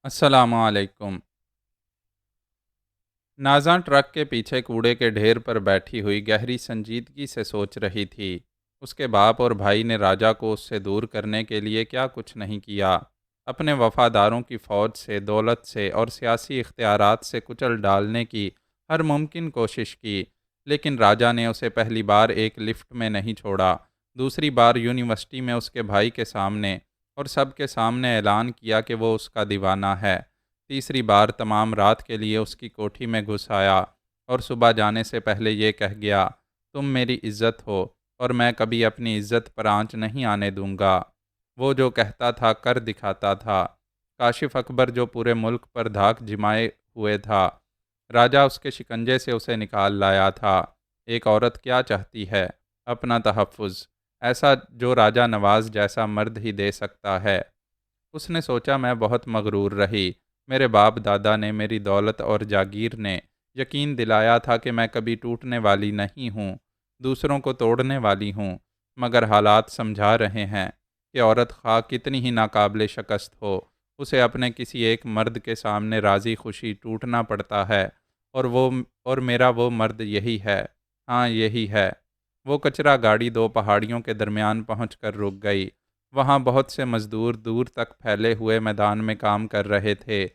السلام علیکم۔ نازاں ٹرک کے پیچھے کوڑے کے ڈھیر پر بیٹھی ہوئی گہری سنجیدگی سے سوچ رہی تھی۔ اس کے باپ اور بھائی نے راجا کو اس سے دور کرنے کے لیے کیا کچھ نہیں کیا۔ اپنے وفاداروں کی فوج سے، دولت سے اور سیاسی اختیارات سے کچل ڈالنے کی ہر ممکن کوشش کی، لیکن راجا نے اسے پہلی بار ایک لفٹ میں نہیں چھوڑا، دوسری بار یونیورسٹی میں اس کے بھائی کے سامنے اور سب کے سامنے اعلان کیا کہ وہ اس کا دیوانہ ہے، تیسری بار تمام رات کے لیے اس کی کوٹھی میں گھس آیا اور صبح جانے سے پہلے یہ کہہ گیا، تم میری عزت ہو اور میں کبھی اپنی عزت پر آنچ نہیں آنے دوں گا۔ وہ جو کہتا تھا کر دکھاتا تھا۔ کاشف اکبر جو پورے ملک پر دھاک جمائے ہوئے تھا، راجا اس کے شکنجے سے اسے نکال لایا تھا۔ ایک عورت کیا چاہتی ہے؟ اپنا تحفظ، ایسا جو راجا نواز جیسا مرد ہی دے سکتا ہے۔ اس نے سوچا میں بہت مغرور رہی۔ میرے باپ دادا نے، میری دولت اور جاگیر نے یقین دلایا تھا کہ میں کبھی ٹوٹنے والی نہیں ہوں، دوسروں کو توڑنے والی ہوں، مگر حالات سمجھا رہے ہیں کہ عورت خواہ کتنی ہی ناقابل شکست ہو، اسے اپنے کسی ایک مرد کے سامنے راضی خوشی ٹوٹنا پڑتا ہے، اور میرا وہ مرد یہی ہے، ہاں یہی ہے۔ وہ کچرا گاڑی دو پہاڑیوں کے درمیان پہنچ کر رک گئی۔ وہاں بہت سے مزدور دور تک پھیلے ہوئے میدان میں کام کر رہے تھے۔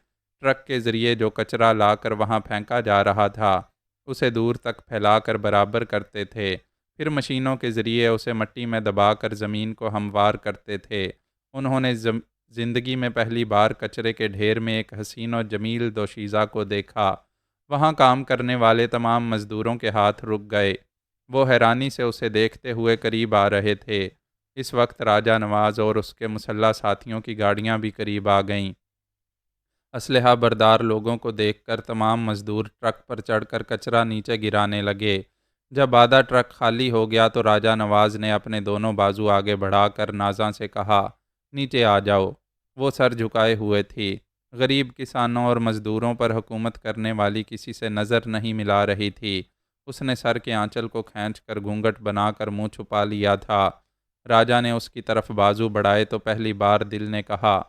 ٹرک کے ذریعے جو کچرا لا کر وہاں پھینکا جا رہا تھا، اسے دور تک پھیلا کر برابر کرتے تھے، پھر مشینوں کے ذریعے اسے مٹی میں دبا کر زمین کو ہموار کرتے تھے۔ انہوں نے زندگی میں پہلی بار کچرے کے ڈھیر میں ایک حسین و جمیل دوشیزہ کو دیکھا۔ وہاں کام کرنے والے تمام مزدوروں کے ہاتھ رک گئے۔ وہ حیرانی سے اسے دیکھتے ہوئے قریب آ رہے تھے۔ اس وقت راجا نواز اور اس کے مسلح ساتھیوں کی گاڑیاں بھی قریب آ گئیں۔ اسلحہ بردار لوگوں کو دیکھ کر تمام مزدور ٹرک پر چڑھ کر کچرا نیچے گرانے لگے۔ جب آدھا ٹرک خالی ہو گیا تو راجا نواز نے اپنے دونوں بازو آگے بڑھا کر نازاں سے کہا، نیچے آ جاؤ۔ وہ سر جھکائے ہوئے تھی۔ غریب کسانوں اور مزدوروں پر حکومت کرنے والی کسی سے نظر نہیں ملا رہی تھی۔ اس نے سر کے آنچل کو کھینچ کر گھونگھٹ بنا کر منہ چھپا لیا تھا۔ راجا نے اس کی طرف بازو بڑھائے تو پہلی بار دل نے کہا،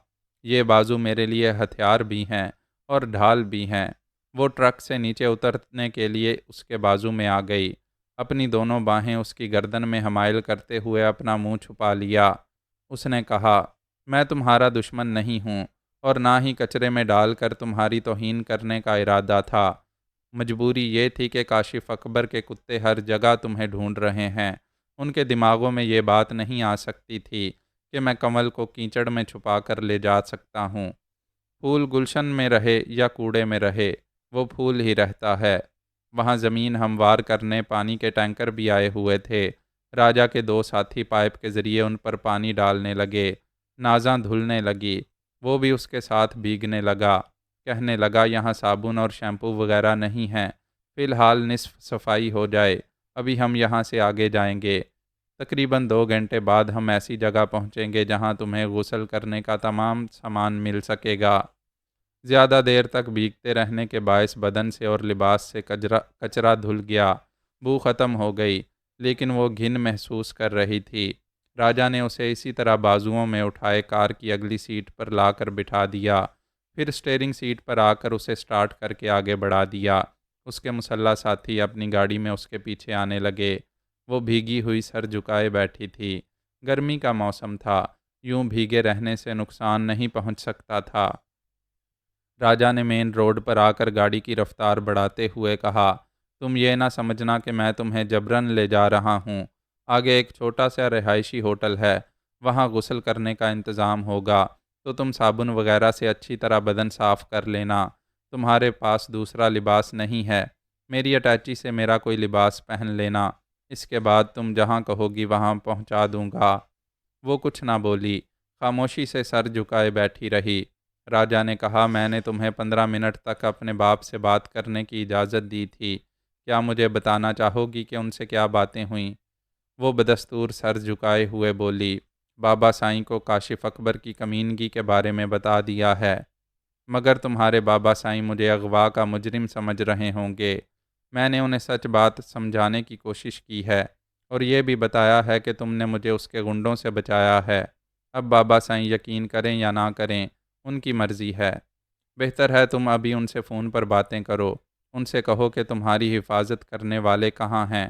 یہ بازو میرے لیے ہتھیار بھی ہیں اور ڈھال بھی ہیں۔ وہ ٹرک سے نیچے اترنے کے لیے اس کے بازو میں آ گئی۔ اپنی دونوں باہیں اس کی گردن میں حمائل کرتے ہوئے اپنا منہ چھپا لیا۔ اس نے کہا، میں تمہارا دشمن نہیں ہوں اور نہ ہی کچرے میں ڈال کر تمہاری توہین کرنے کا ارادہ تھا۔ مجبوری یہ تھی کہ کاشف اکبر کے کتے ہر جگہ تمہیں ڈھونڈ رہے ہیں۔ ان کے دماغوں میں یہ بات نہیں آ سکتی تھی کہ میں کنول کو کیچڑ میں چھپا کر لے جا سکتا ہوں۔ پھول گلشن میں رہے یا کوڑے میں رہے، وہ پھول ہی رہتا ہے۔ وہاں زمین ہموار کرنے پانی کے ٹینکر بھی آئے ہوئے تھے۔ راجا کے دو ساتھی پائپ کے ذریعے ان پر پانی ڈالنے لگے۔ نازاں دھلنے لگی، وہ بھی اس کے ساتھ بھیگنے لگا۔ کہنے لگا، یہاں صابن اور شیمپو وغیرہ نہیں ہیں، فی الحال نصف صفائی ہو جائے، ابھی ہم یہاں سے آگے جائیں گے۔ تقریباً 2 گھنٹے بعد ہم ایسی جگہ پہنچیں گے جہاں تمہیں غسل کرنے کا تمام سامان مل سکے گا۔ زیادہ دیر تک بھیگتے رہنے کے باعث بدن سے اور لباس سے کچرا دھل گیا، بو ختم ہو گئی، لیکن وہ گھن محسوس کر رہی تھی۔ راجا نے اسے اسی طرح بازوؤں میں اٹھائے کار کی اگلی سیٹ پر لا کر بٹھا دیا، پھر اسٹیئرنگ سیٹ پر آ کر اسے سٹارٹ کر کے آگے بڑھا دیا۔ اس کے مسلح ساتھی اپنی گاڑی میں اس کے پیچھے آنے لگے۔ وہ بھیگی ہوئی سر جھکائے بیٹھی تھی۔ گرمی کا موسم تھا، یوں بھیگے رہنے سے نقصان نہیں پہنچ سکتا تھا۔ راجا نے مین روڈ پر آ کر گاڑی کی رفتار بڑھاتے ہوئے کہا، تم یہ نہ سمجھنا کہ میں تمہیں جبراً لے جا رہا ہوں۔ آگے ایک چھوٹا سا رہائشی ہوٹل ہے، وہاں غسل کرنے کا انتظام ہوگا، تو تم صابن وغیرہ سے اچھی طرح بدن صاف کر لینا۔ تمہارے پاس دوسرا لباس نہیں ہے، میری اٹیچی سے میرا کوئی لباس پہن لینا، اس کے بعد تم جہاں کہو گی وہاں پہنچا دوں گا۔ وہ کچھ نہ بولی، خاموشی سے سر جھکائے بیٹھی رہی۔ راجا نے کہا، میں نے تمہیں 15 منٹ تک اپنے باپ سے بات کرنے کی اجازت دی تھی، کیا مجھے بتانا چاہو گی کہ ان سے کیا باتیں ہوئیں؟ وہ بدستور سر جھکائے ہوئے بولی، بابا سائیں کو کاشف اکبر کی کمینگی کے بارے میں بتا دیا ہے، مگر تمہارے بابا سائیں مجھے اغوا کا مجرم سمجھ رہے ہوں گے۔ میں نے انہیں سچ بات سمجھانے کی کوشش کی ہے اور یہ بھی بتایا ہے کہ تم نے مجھے اس کے غنڈوں سے بچایا ہے۔ اب بابا سائیں یقین کریں یا نہ کریں، ان کی مرضی ہے۔ بہتر ہے تم ابھی ان سے فون پر باتیں کرو، ان سے کہو کہ تمہاری حفاظت کرنے والے کہاں ہیں۔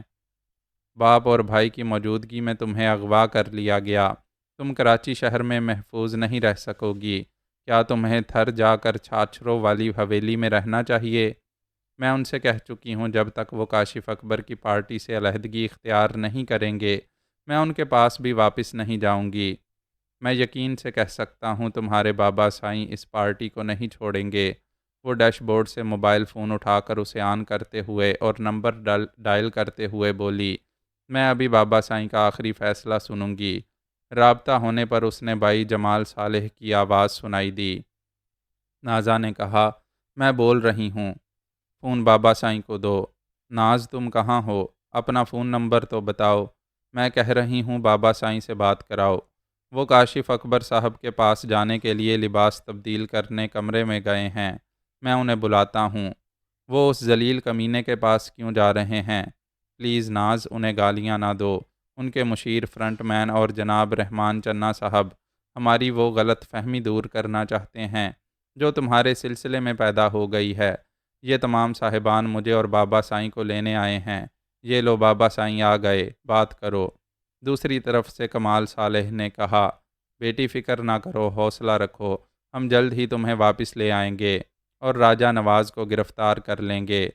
باپ اور بھائی کی موجودگی میں تمہیں اغوا کر لیا گیا، تم کراچی شہر میں محفوظ نہیں رہ سکو گی، کیا تمہیں تھر جا کر چھاچھروں والی حویلی میں رہنا چاہیے؟ میں ان سے کہہ چکی ہوں جب تک وہ کاشف اکبر کی پارٹی سے علیحدگی اختیار نہیں کریں گے میں ان کے پاس بھی واپس نہیں جاؤں گی۔ میں یقین سے کہہ سکتا ہوں تمہارے بابا سائیں اس پارٹی کو نہیں چھوڑیں گے۔ وہ ڈیش بورڈ سے موبائل فون اٹھا کر اسے آن کرتے ہوئے اور نمبر ڈائل کرتے ہوئے بولی، میں ابھی بابا سائیں کا آخری فیصلہ سنوں گی۔ رابطہ ہونے پر اس نے بھائی جمال صالح کی آواز سنائی دی۔ نازا نے کہا، میں بول رہی ہوں، فون بابا سائیں کو دو۔ ناز تم کہاں ہو؟ اپنا فون نمبر تو بتاؤ۔ میں کہہ رہی ہوں بابا سائیں سے بات کراؤ۔ وہ کاشف اکبر صاحب کے پاس جانے کے لیے لباس تبدیل کرنے کمرے میں گئے ہیں، میں انہیں بلاتا ہوں۔ وہ اس ذلیل کمینے کے پاس کیوں جا رہے ہیں؟ پلیز ناز انہیں گالیاں نہ دو، ان کے مشیر فرنٹ مین اور جناب رحمان چنا صاحب ہماری وہ غلط فہمی دور کرنا چاہتے ہیں جو تمہارے سلسلے میں پیدا ہو گئی ہے۔ یہ تمام صاحبان مجھے اور بابا سائیں کو لینے آئے ہیں۔ یہ لو بابا سائیں آ گئے، بات کرو۔ دوسری طرف سے کمال صالح نے کہا، بیٹی فکر نہ کرو، حوصلہ رکھو، ہم جلد ہی تمہیں واپس لے آئیں گے اور راجہ نواز کو گرفتار کر لیں گے۔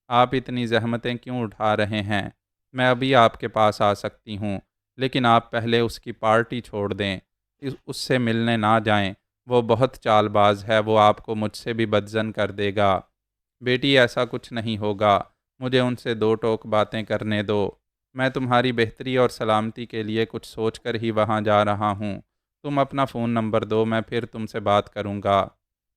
آپ اتنی زحمتیں کیوں اٹھا رہے ہیں؟ میں ابھی آپ کے پاس آ سکتی ہوں، لیکن آپ پہلے اس کی پارٹی چھوڑ دیں، اس سے ملنے نہ جائیں۔ وہ بہت چال باز ہے، وہ آپ کو مجھ سے بھی بدظن کر دے گا۔ بیٹی ایسا کچھ نہیں ہوگا، مجھے ان سے دو ٹوک باتیں کرنے دو۔ میں تمہاری بہتری اور سلامتی کے لیے کچھ سوچ کر ہی وہاں جا رہا ہوں۔ تم اپنا فون نمبر دو، میں پھر تم سے بات کروں گا۔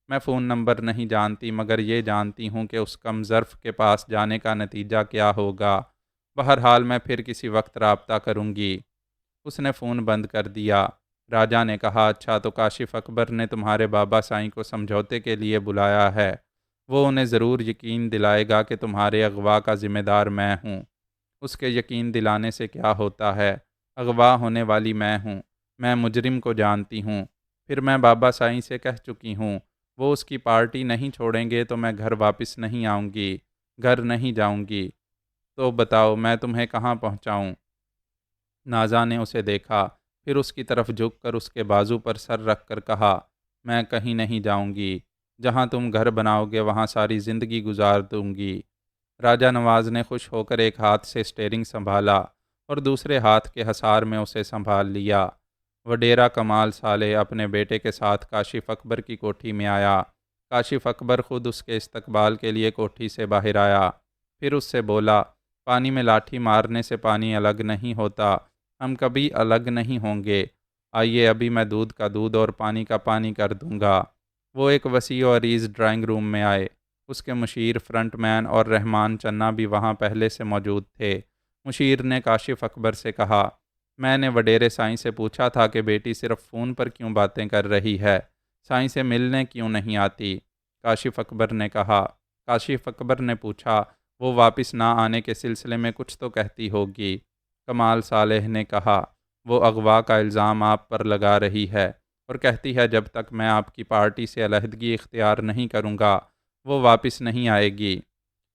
میں فون نمبر نہیں جانتی، مگر یہ جانتی ہوں کہ اس کم ظرف کے پاس جانے کا نتیجہ کیا ہوگا۔ بہرحال میں پھر کسی وقت رابطہ کروں گی۔ اس نے فون بند کر دیا۔ راجہ نے کہا، اچھا تو کاشف اکبر نے تمہارے بابا سائیں کو سمجھوتے کے لیے بلایا ہے۔ وہ انہیں ضرور یقین دلائے گا کہ تمہارے اغوا کا ذمہ دار میں ہوں۔ اس کے یقین دلانے سے کیا ہوتا ہے؟ اغوا ہونے والی میں ہوں، میں مجرم کو جانتی ہوں۔ پھر میں بابا سائیں سے کہہ چکی ہوں، وہ اس کی پارٹی نہیں چھوڑیں گے تو میں گھر واپس نہیں آؤں گی، گھر نہیں جاؤں گی۔ تو بتاؤ میں تمہیں کہاں پہنچاؤں؟ نازا نے اسے دیکھا، پھر اس کی طرف جھک کر اس کے بازو پر سر رکھ کر کہا، میں کہیں نہیں جاؤں گی، جہاں تم گھر بناؤ گے وہاں ساری زندگی گزار دوں گی۔ راجہ نواز نے خوش ہو کر ایک ہاتھ سے اسٹیئرنگ سنبھالا اور دوسرے ہاتھ کے حصار میں اسے سنبھال لیا۔ وڈیرا کمال صالح اپنے بیٹے کے ساتھ کاشف اکبر کی کوٹھی میں آیا۔ کاشف اکبر خود اس کے استقبال کے لیے کوٹھی سے باہر آیا، پھر اس سے بولا، پانی میں لاٹھی مارنے سے پانی الگ نہیں ہوتا، ہم کبھی الگ نہیں ہوں گے۔ آئیے ابھی میں دودھ کا دودھ اور پانی کا پانی کر دوں گا۔ وہ ایک وسیع و عریض ڈرائنگ روم میں آئے۔ اس کے مشیر فرنٹ مین اور رحمان چنا بھی وہاں پہلے سے موجود تھے۔ مشیر نے کاشف اکبر سے کہا، میں نے وڈیرے سائیں سے پوچھا تھا کہ بیٹی صرف فون پر کیوں باتیں کر رہی ہے، سائیں سے ملنے کیوں نہیں آتی؟ کاشف اکبر نے کہا۔ کاشف اکبر نے پوچھا، وہ واپس نہ آنے کے سلسلے میں کچھ تو کہتی ہوگی۔ کمال صالح نے کہا، وہ اغوا کا الزام آپ پر لگا رہی ہے اور کہتی ہے جب تک میں آپ کی پارٹی سے علیحدگی اختیار نہیں کروں گا وہ واپس نہیں آئے گی۔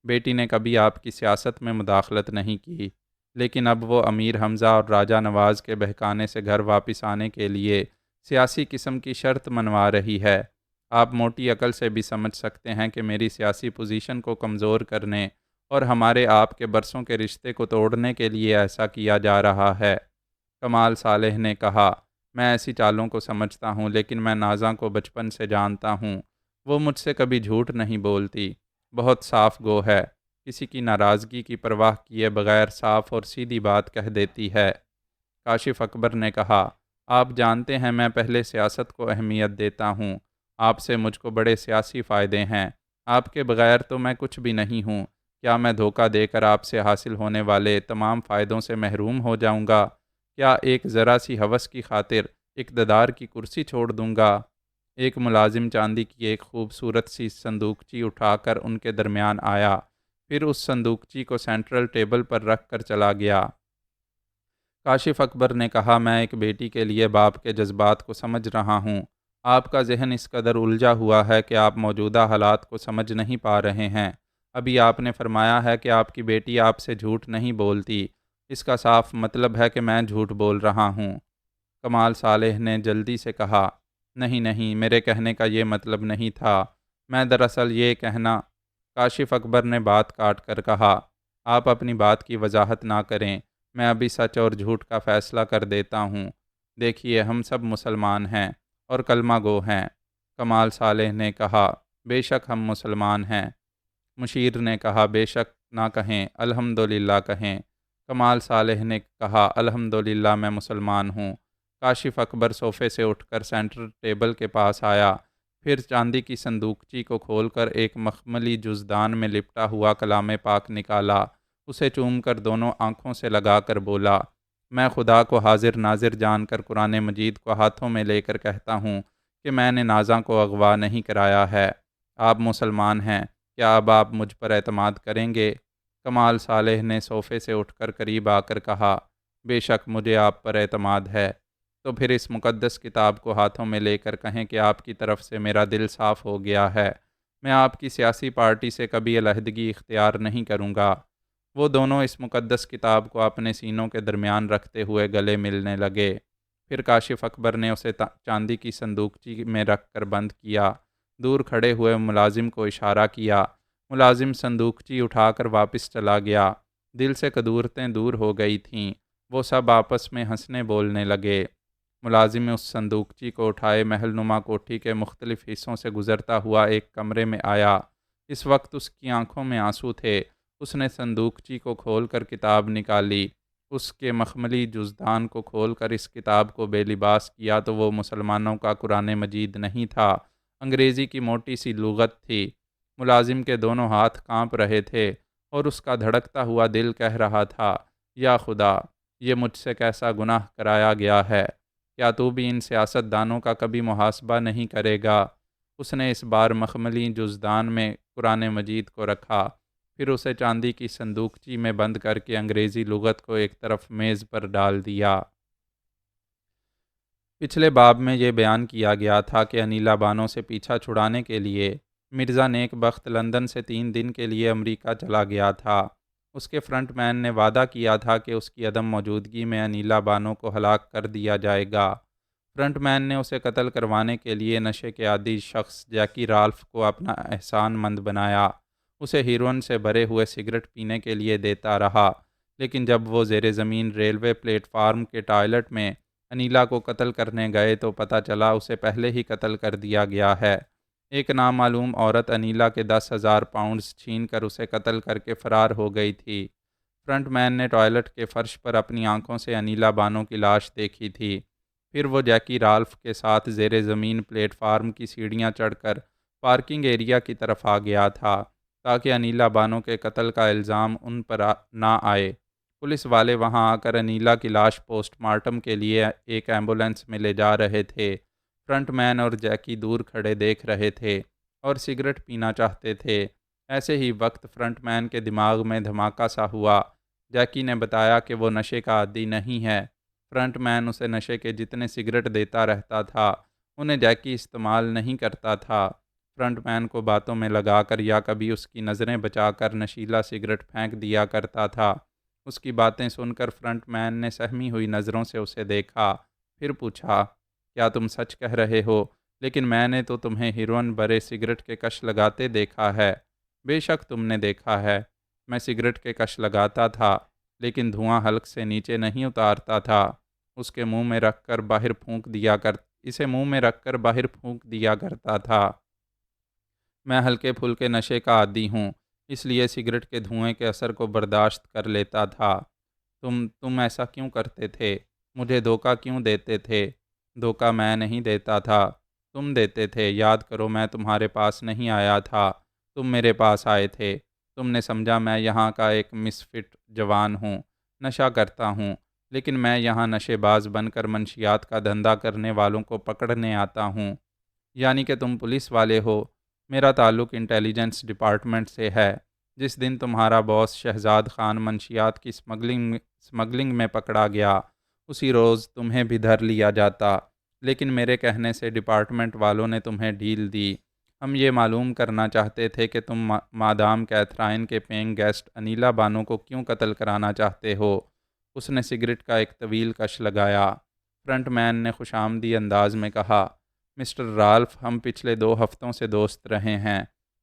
بیٹی نے کبھی آپ کی سیاست میں مداخلت نہیں کی، لیکن اب وہ امیر حمزہ اور راجہ نواز کے بہکانے سے گھر واپس آنے کے لیے سیاسی قسم کی شرط منوا رہی ہے۔ آپ موٹی عقل سے بھی سمجھ سکتے ہیں کہ میری سیاسی پوزیشن کو کمزور کرنے اور ہمارے آپ کے برسوں کے رشتے کو توڑنے کے لیے ایسا کیا جا رہا ہے۔ کمال صالح نے کہا، میں ایسی چالوں کو سمجھتا ہوں، لیکن میں نازاں کو بچپن سے جانتا ہوں، وہ مجھ سے کبھی جھوٹ نہیں بولتی، بہت صاف گو ہے، کسی کی ناراضگی کی پرواہ کیے بغیر صاف اور سیدھی بات کہہ دیتی ہے۔ کاشف اکبر نے کہا، آپ جانتے ہیں میں پہلے سیاست کو اہمیت دیتا ہوں، آپ سے مجھ کو بڑے سیاسی فائدے ہیں، آپ کے بغیر تو میں کچھ بھی نہیں ہوں۔ کیا میں دھوکہ دے کر آپ سے حاصل ہونے والے تمام فائدوں سے محروم ہو جاؤں گا؟ کیا ایک ذرا سی ہوس کی خاطر اقتدار کی کرسی چھوڑ دوں گا؟ ایک ملازم چاندی کی ایک خوبصورت سی صندوقچی اٹھا کر ان کے درمیان آیا، پھر اس صندوقچی کو سینٹرل ٹیبل پر رکھ کر چلا گیا۔ کاشف اکبر نے کہا، میں ایک بیٹی کے لیے باپ کے جذبات کو سمجھ رہا ہوں، آپ کا ذہن اس قدر الجھا ہوا ہے کہ آپ موجودہ حالات کو سمجھ نہیں پا رہے ہیں۔ ابھی آپ نے فرمایا ہے کہ آپ کی بیٹی آپ سے جھوٹ نہیں بولتی، اس کا صاف مطلب ہے کہ میں جھوٹ بول رہا ہوں۔ کمال صالح نے جلدی سے کہا، نہیں نہیں، میرے کہنے کا یہ مطلب نہیں تھا، میں دراصل یہ کہنا۔ کاشف اکبر نے بات کاٹ کر کہا، آپ اپنی بات کی وضاحت نہ کریں، میں ابھی سچ اور جھوٹ کا فیصلہ کر دیتا ہوں۔ دیکھیے، ہم سب مسلمان ہیں اور کلمہ گو ہیں۔ کمال صالح نے کہا، بے شک ہم مسلمان ہیں۔ مشیر نے کہا، بے شک نہ کہیں، الحمدللہ کہیں۔ کمال صالح نے کہا، الحمدللہ میں مسلمان ہوں۔ کاشف اکبر صوفے سے اٹھ کر سینٹر ٹیبل کے پاس آیا، پھر چاندی کی صندوقچی کو کھول کر ایک مخملی جزدان میں لپٹا ہوا کلام پاک نکالا، اسے چوم کر دونوں آنکھوں سے لگا کر بولا، میں خدا کو حاضر ناظر جان کر قرآن مجید کو ہاتھوں میں لے کر کہتا ہوں کہ میں نے نازاں کو اغوا نہیں کرایا ہے۔ آپ مسلمان ہیں، کیا اب آپ مجھ پر اعتماد کریں گے؟ کمال صالح نے صوفے سے اٹھ کر قریب آ کر کہا، بے شک مجھے آپ پر اعتماد ہے۔ تو پھر اس مقدس کتاب کو ہاتھوں میں لے کر کہیں کہ آپ کی طرف سے میرا دل صاف ہو گیا ہے، میں آپ کی سیاسی پارٹی سے کبھی علیحدگی اختیار نہیں کروں گا۔ وہ دونوں اس مقدس کتاب کو اپنے سینوں کے درمیان رکھتے ہوئے گلے ملنے لگے۔ پھر کاشف اکبر نے اسے چاندی کی صندوقچی میں رکھ کر بند کیا، دور کھڑے ہوئے ملازم کو اشارہ کیا، ملازم صندوقچی اٹھا کر واپس چلا گیا۔ دل سے قدورتیں دور ہو گئی تھیں، وہ سب آپس میں ہنسنے بولنے لگے۔ ملازم اس صندوقچی کو اٹھائے محل نما کوٹھی کے مختلف حصوں سے گزرتا ہوا ایک کمرے میں آیا۔ اس وقت اس کی آنکھوں میں آنسو تھے۔ اس نے صندوقچی کو کھول کر کتاب نکالی، اس کے مخملی جزدان کو کھول کر اس کتاب کو بے لباس کیا تو وہ مسلمانوں کا قرآن مجید نہیں تھا، انگریزی کی موٹی سی لغت تھی۔ ملازم کے دونوں ہاتھ کانپ رہے تھے اور اس کا دھڑکتا ہوا دل کہہ رہا تھا، یا خدا، یہ مجھ سے کیسا گناہ کرایا گیا ہے، کیا تو بھی ان سیاست دانوں کا کبھی محاسبہ نہیں کرے گا؟ اس نے اس بار مخملی جزدان میں قرآن مجید کو رکھا، پھر اسے چاندی کی صندوقچی میں بند کر کے انگریزی لغت کو ایک طرف میز پر ڈال دیا۔ پچھلے باب میں یہ بیان کیا گیا تھا کہ انیلا بانو سے پیچھا چھڑانے کے لیے مرزا نیک بخت لندن سے 3 دن کے لیے امریکہ چلا گیا تھا۔ اس کے فرنٹ مین نے وعدہ کیا تھا کہ اس کی عدم موجودگی میں انیلا بانو کو ہلاک کر دیا جائے گا۔ فرنٹ مین نے اسے قتل کروانے کے لیے نشے کے عادی شخص جیکی رالف کو اپنا احسان مند بنایا، اسے ہیروئن سے بھرے ہوئے سگریٹ پینے کے لیے دیتا رہا، لیکن جب وہ زیر زمین ریلوے پلیٹ فارم کے ٹوائلٹ میں انیلا کو قتل کرنے گئے تو پتہ چلا اسے پہلے ہی قتل کر دیا گیا ہے۔ ایک نامعلوم عورت انیلا کے 10,000 پاؤنڈز چھین کر اسے قتل کر کے فرار ہو گئی تھی۔ فرنٹ مین نے ٹوائلٹ کے فرش پر اپنی آنکھوں سے انیلا بانو کی لاش دیکھی تھی۔ پھر وہ جیکی رالف کے ساتھ زیر زمین پلیٹ فارم کی سیڑھیاں چڑھ کر پارکنگ ایریا کی طرف آ گیا تھا تاکہ انیلا بانو کے قتل کا الزام ان پر نہ آئے۔ پولیس والے وہاں آ کر انیلا کی لاش پوسٹ مارٹم کے لیے ایک ایمبولینس میں لے جا رہے تھے۔ فرنٹ مین اور جیکی دور کھڑے دیکھ رہے تھے اور سگریٹ پینا چاہتے تھے۔ ایسے ہی وقت فرنٹ مین کے دماغ میں دھماکہ سا ہوا۔ جیکی نے بتایا کہ وہ نشے کا عادی نہیں ہے۔ فرنٹ مین اسے نشے کے جتنے سگریٹ دیتا رہتا تھا انہیں جیکی استعمال نہیں کرتا تھا۔ فرنٹ مین کو باتوں میں لگا کر یا کبھی اس کی نظریں بچا کر نشیلا سگریٹ پھینک دیا کرتا تھا۔ اس کی باتیں سن کر فرنٹ مین نے سہمی ہوئی نظروں سے اسے دیکھا، پھر پوچھا، کیا تم سچ کہہ رہے ہو؟ لیکن میں نے تو تمہیں ہیروئن برے سگریٹ کے کش لگاتے دیکھا ہے۔ بے شک تم نے دیکھا ہے، میں سگریٹ کے کش لگاتا تھا لیکن دھواں حلق سے نیچے نہیں اتارتا تھا، اس کے منہ میں رکھ کر باہر پھونک دیا کرتا تھا۔ میں ہلکے پھلکے نشے کا عادی ہوں، اس لیے سگریٹ کے دھوئیں کے اثر کو برداشت کر لیتا تھا۔ تم ایسا کیوں کرتے تھے؟ مجھے دھوکہ کیوں دیتے تھے؟ دھوکہ میں نہیں دیتا تھا، تم دیتے تھے۔ یاد کرو، میں تمہارے پاس نہیں آیا تھا، تم میرے پاس آئے تھے۔ تم نے سمجھا میں یہاں کا ایک مس فٹ جوان ہوں، نشہ کرتا ہوں، لیکن میں یہاں نشے باز بن کر منشیات کا دھندا کرنے والوں کو پکڑنے آتا ہوں۔ یعنی کہ تم پولیس والے ہو۔ میرا تعلق انٹیلیجنس ڈپارٹمنٹ سے ہے۔ جس دن تمہارا باس شہزاد خان منشیات کی سمگلنگ میں پکڑا گیا، اسی روز تمہیں بھی دھر لیا جاتا، لیکن میرے کہنے سے ڈپارٹمنٹ والوں نے تمہیں ڈیل دی۔ ہم یہ معلوم کرنا چاہتے تھے کہ تم مادام کیتھرائن کے پینگ گیسٹ انیلا بانو کو کیوں قتل کرانا چاہتے ہو۔ اس نے سگریٹ کا ایک طویل کش لگایا۔ فرنٹ مین نے خوشامدی انداز میں کہا، مسٹر رالف، ہم پچھلے 2 ہفتوں سے دوست رہے ہیں۔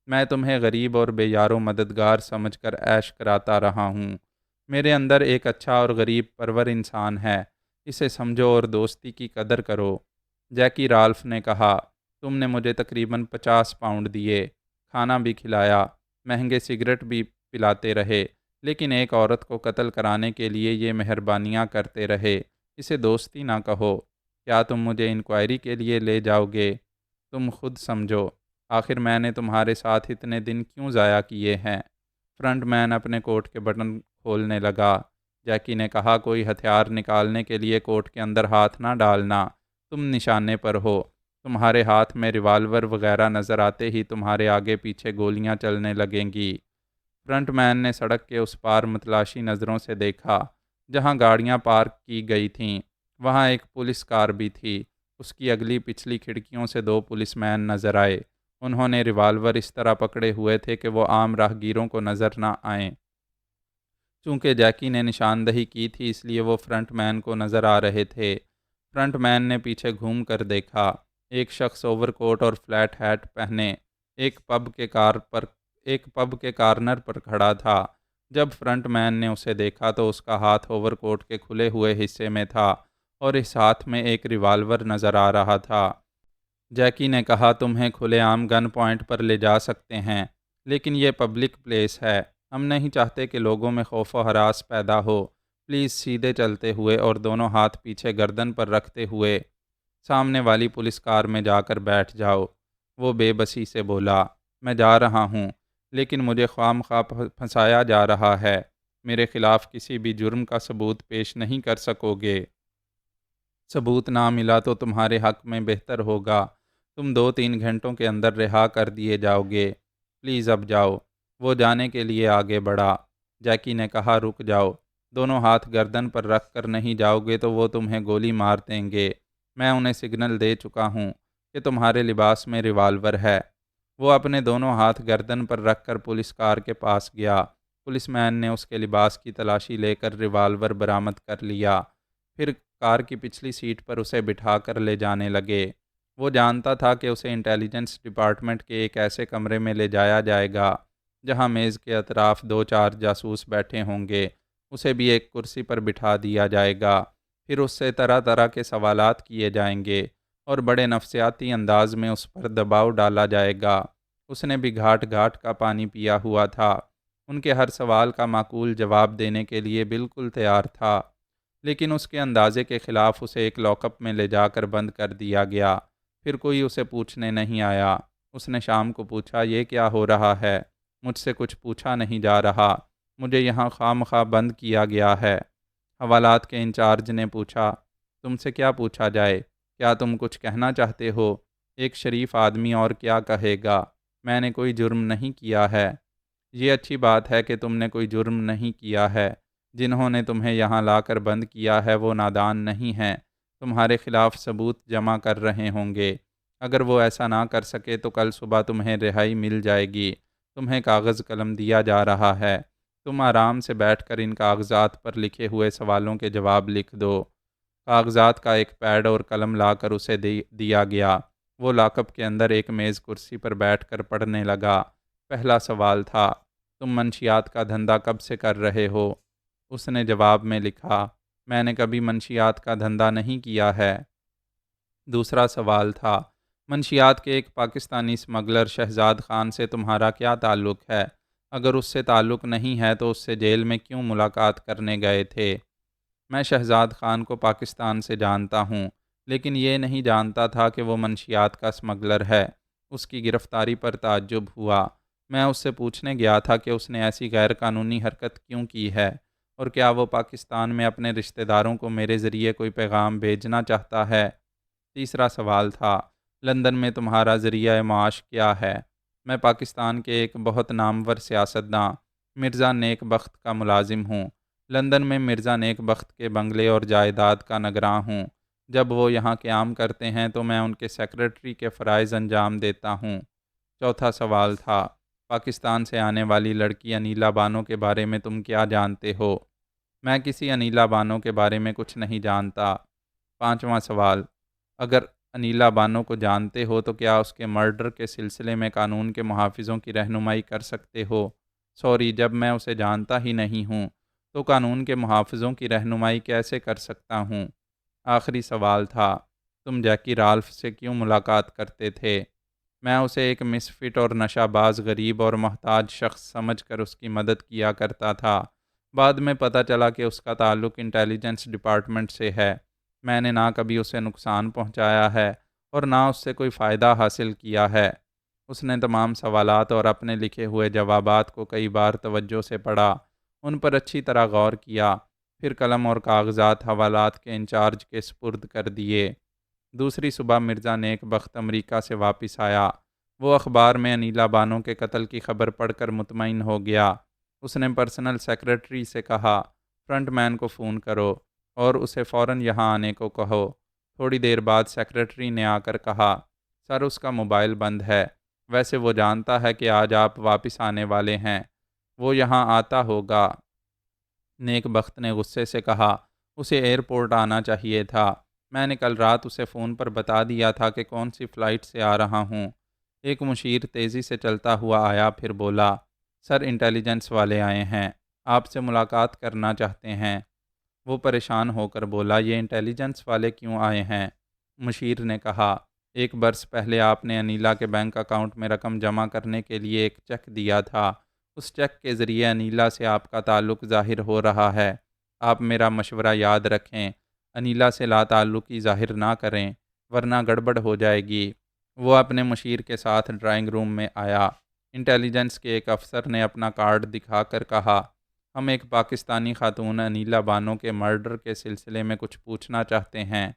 میں تمہیں غریب اور بے یار و مددگار سمجھ کر عیش کراتا رہا ہوں۔ میرے اندر ایک اچھا اور غریب پرور انسان ہے، اسے سمجھو اور دوستی کی قدر کرو۔ جیکی رالف نے کہا، تم نے مجھے تقریباً 50 پاؤنڈ دیے، کھانا بھی کھلایا، مہنگے سگریٹ بھی پلاتے رہے، لیکن ایک عورت کو قتل کرانے کے لیے یہ مہربانیاں کرتے رہے۔ اسے دوستی نہ کہو۔ کیا تم مجھے انکوائری کے لیے لے جاؤ گے؟ تم خود سمجھو۔ آخر میں نے تمہارے ساتھ اتنے دن کیوں ضائع کیے ہیں؟ فرنٹ مین اپنے کوٹ کے بٹن کھولنے لگا۔ جیکی نے کہا، کوئی ہتھیار نکالنے کے لیے کوٹ کے اندر ہاتھ نہ ڈالنا، تم نشانے پر ہو۔ تمہارے ہاتھ میں ریوالور وغیرہ نظر آتے ہی تمہارے آگے پیچھے گولیاں چلنے لگیں گی۔ فرنٹ مین نے سڑک کے اس پار متلاشی نظروں سے دیکھا۔ جہاں گاڑیاں پارک کی گئی تھیں وہاں ایک پولیس کار بھی تھی۔ اس کی اگلی پچھلی کھڑکیوں سے 2 پولیس مین نظر آئے۔ انہوں نے ریوالور اس طرح پکڑے ہوئے تھے کہ وہ عام راہگیروں کو نظر نہ آئیں۔ چونکہ جیکی نے نشاندہی کی تھی اس لیے وہ فرنٹ مین کو نظر آ رہے تھے۔ فرنٹ مین نے پیچھے گھوم کر دیکھا۔ ایک شخص اوور کوٹ اور فلیٹ ہیٹ پہنے ایک پب کے کارنر پر کھڑا تھا۔ جب فرنٹ مین نے اسے دیکھا تو اس کا ہاتھ اوور کوٹ کے کھلے ہوئے حصے میں تھا اور اس ہاتھ میں ایک ریوالور نظر آ رہا تھا۔ جیکی نے کہا، تمہیں کھلے عام گن پوائنٹ پر لے جا سکتے ہیں، لیکن یہ پبلک پلیس ہے۔ ہم نہیں چاہتے کہ لوگوں میں خوف و ہراس پیدا ہو۔ پلیز سیدھے چلتے ہوئے اور دونوں ہاتھ پیچھے گردن پر رکھتے ہوئے سامنے والی پولیس کار میں جا کر بیٹھ جاؤ۔ وہ بے بسی سے بولا، میں جا رہا ہوں، لیکن مجھے خواہ مخواہ پھنسایا جا رہا ہے۔ میرے خلاف کسی بھی جرم کا ثبوت پیش نہیں کر سکو گے۔ ثبوت نہ ملا تو تمہارے حق میں بہتر ہوگا۔ تم 2-3 گھنٹوں کے اندر رہا کر دیے جاؤ گے۔ پلیز اب جاؤ۔ وہ جانے کے لیے آگے بڑھا۔ جیکی نے کہا، رک جاؤ۔ دونوں ہاتھ گردن پر رکھ کر نہیں جاؤ گے تو وہ تمہیں گولی مار دیں گے۔ میں انہیں سگنل دے چکا ہوں کہ تمہارے لباس میں ریوالور ہے۔ وہ اپنے دونوں ہاتھ گردن پر رکھ کر پولیس کار کے پاس گیا۔ پولیس مین نے اس کے لباس کی تلاشی لے کر ریوالور برآمد کر لیا۔ پھر کار کی پچھلی سیٹ پر اسے بٹھا کر لے جانے لگے۔ وہ جانتا تھا کہ اسے انٹیلیجنس ڈپارٹمنٹ کے ایک ایسے کمرے میں لے جایا جائے گا جہاں میز کے اطراف 2-4 جاسوس بیٹھے ہوں گے۔ اسے بھی ایک کرسی پر بٹھا دیا جائے گا۔ پھر اس سے طرح طرح کے سوالات کیے جائیں گے اور بڑے نفسیاتی انداز میں اس پر دباؤ ڈالا جائے گا۔ اس نے بھی گھاٹ گھاٹ کا پانی پیا ہوا تھا۔ ان کے ہر سوال کا معقول جواب دینے کے لیے بالکل تیار تھا، لیکن اس کے اندازے کے خلاف اسے ایک لاک اپ میں لے جا کر بند کر دیا گیا۔ پھر کوئی اسے پوچھنے نہیں آیا۔ اس نے شام کو پوچھا، یہ کیا ہو رہا ہے؟ مجھ سے کچھ پوچھا نہیں جا رہا، مجھے یہاں خواہ مخواہ بند کیا گیا ہے۔ حوالات کے انچارج نے پوچھا، تم سے کیا پوچھا جائے؟ کیا تم کچھ کہنا چاہتے ہو؟ ایک شریف آدمی اور کیا کہے گا؟ میں نے کوئی جرم نہیں کیا ہے۔ یہ اچھی بات ہے کہ تم نے کوئی جرم نہیں کیا ہے۔ جنہوں نے تمہیں یہاں لا کر بند کیا ہے وہ نادان نہیں ہیں، تمہارے خلاف ثبوت جمع کر رہے ہوں گے۔ اگر وہ ایسا نہ کر سکے تو کل صبح تمہیں رہائی مل جائے گی۔ تمہیں کاغذ قلم دیا جا رہا ہے، تم آرام سے بیٹھ کر ان کاغذات پر لکھے ہوئے سوالوں کے جواب لکھ دو۔ کاغذات کا ایک پیڈ اور قلم لا کر اسے دیا گیا۔ وہ لاک اپ کے اندر ایک میز کرسی پر بیٹھ کر پڑھنے لگا۔ پہلا سوال تھا، تم منشیات کا دھندا کب سے کر رہے ہو؟ اس نے جواب میں لکھا، میں نے کبھی منشیات کا دھندا نہیں کیا ہے۔ دوسرا سوال تھا، منشیات کے ایک پاکستانی اسمگلر شہزاد خان سے تمہارا کیا تعلق ہے؟ اگر اس سے تعلق نہیں ہے تو اس سے جیل میں کیوں ملاقات کرنے گئے تھے؟ میں شہزاد خان کو پاکستان سے جانتا ہوں، لیکن یہ نہیں جانتا تھا کہ وہ منشیات کا اسمگلر ہے۔ اس کی گرفتاری پر تعجب ہوا۔ میں اس سے پوچھنے گیا تھا کہ اس نے ایسی غیر قانونی حرکت کیوں کی ہے، اور کیا وہ پاکستان میں اپنے رشتہ داروں کو میرے ذریعے کوئی پیغام بھیجنا چاہتا ہے؟ تیسرا سوال تھا، لندن میں تمہارا ذریعہ معاش کیا ہے؟ میں پاکستان کے ایک بہت نامور سیاستداں مرزا نیک بخت کا ملازم ہوں۔ لندن میں مرزا نیک بخت کے بنگلے اور جائیداد کا نگراں ہوں۔ جب وہ یہاں قیام کرتے ہیں تو میں ان کے سیکرٹری کے فرائض انجام دیتا ہوں۔ چوتھا سوال تھا، پاکستان سے آنے والی لڑکی انیلا بانو کے بارے میں تم کیا جانتے ہو؟ میں کسی انیلا بانو کے بارے میں کچھ نہیں جانتا۔ پانچواں سوال، اگر انیلا بانو کو جانتے ہو تو کیا اس کے مرڈر کے سلسلے میں قانون کے محافظوں کی رہنمائی کر سکتے ہو؟ سوری، جب میں اسے جانتا ہی نہیں ہوں تو قانون کے محافظوں کی رہنمائی کیسے کر سکتا ہوں؟ آخری سوال تھا، تم جیکی رالف سے کیوں ملاقات کرتے تھے؟ میں اسے ایک مس فٹ اور نشہ باز غریب اور محتاج شخص سمجھ کر اس کی مدد کیا کرتا تھا۔ بعد میں پتہ چلا کہ اس کا تعلق انٹیلیجنس ڈپارٹمنٹ سے ہے۔ میں نے نہ کبھی اسے نقصان پہنچایا ہے اور نہ اس سے کوئی فائدہ حاصل کیا ہے۔ اس نے تمام سوالات اور اپنے لکھے ہوئے جوابات کو کئی بار توجہ سے پڑھا، ان پر اچھی طرح غور کیا، پھر قلم اور کاغذات حوالات کے انچارج کے سپرد کر دیے۔ دوسری صبح مرزا نیک بخت امریکہ سے واپس آیا۔ وہ اخبار میں انیلا بانو کے قتل کی خبر پڑھ کر مطمئن ہو گیا۔ اس نے پرسنل سیکرٹری سے کہا، فرنٹ مین کو فون کرو اور اسے فوراً یہاں آنے کو کہو۔ تھوڑی دیر بعد سیکرٹری نے آ کر کہا، سر اس کا موبائل بند ہے، ویسے وہ جانتا ہے کہ آج آپ واپس آنے والے ہیں، وہ یہاں آتا ہوگا۔ نیک بخت نے غصے سے کہا، اسے ایئرپورٹ آنا چاہیے تھا، میں نے کل رات اسے فون پر بتا دیا تھا کہ کون سی فلائٹ سے آ رہا ہوں۔ ایک مشیر تیزی سے چلتا ہوا آیا، پھر بولا، سر انٹیلیجنس والے آئے ہیں، آپ سے ملاقات کرنا چاہتے ہیں۔ وہ پریشان ہو کر بولا، یہ انٹیلیجنس والے کیوں آئے ہیں؟ مشیر نے کہا، ایک برس پہلے آپ نے انیلا کے بینک اکاؤنٹ میں رقم جمع کرنے کے لیے ایک چیک دیا تھا، اس چیک کے ذریعے انیلا سے آپ کا تعلق ظاہر ہو رہا ہے۔ آپ میرا مشورہ یاد رکھیں، انیلا سے لا تعلقی ظاہر نہ کریں ورنہ گڑبڑ ہو جائے گی۔ وہ اپنے مشیر کے ساتھ ڈرائنگ روم میں آیا۔ انٹیلیجنس کے ایک افسر نے اپنا کارڈ دکھا کر کہا، ہم ایک پاکستانی خاتون انیلا بانو کے مرڈر کے سلسلے میں کچھ پوچھنا چاہتے ہیں۔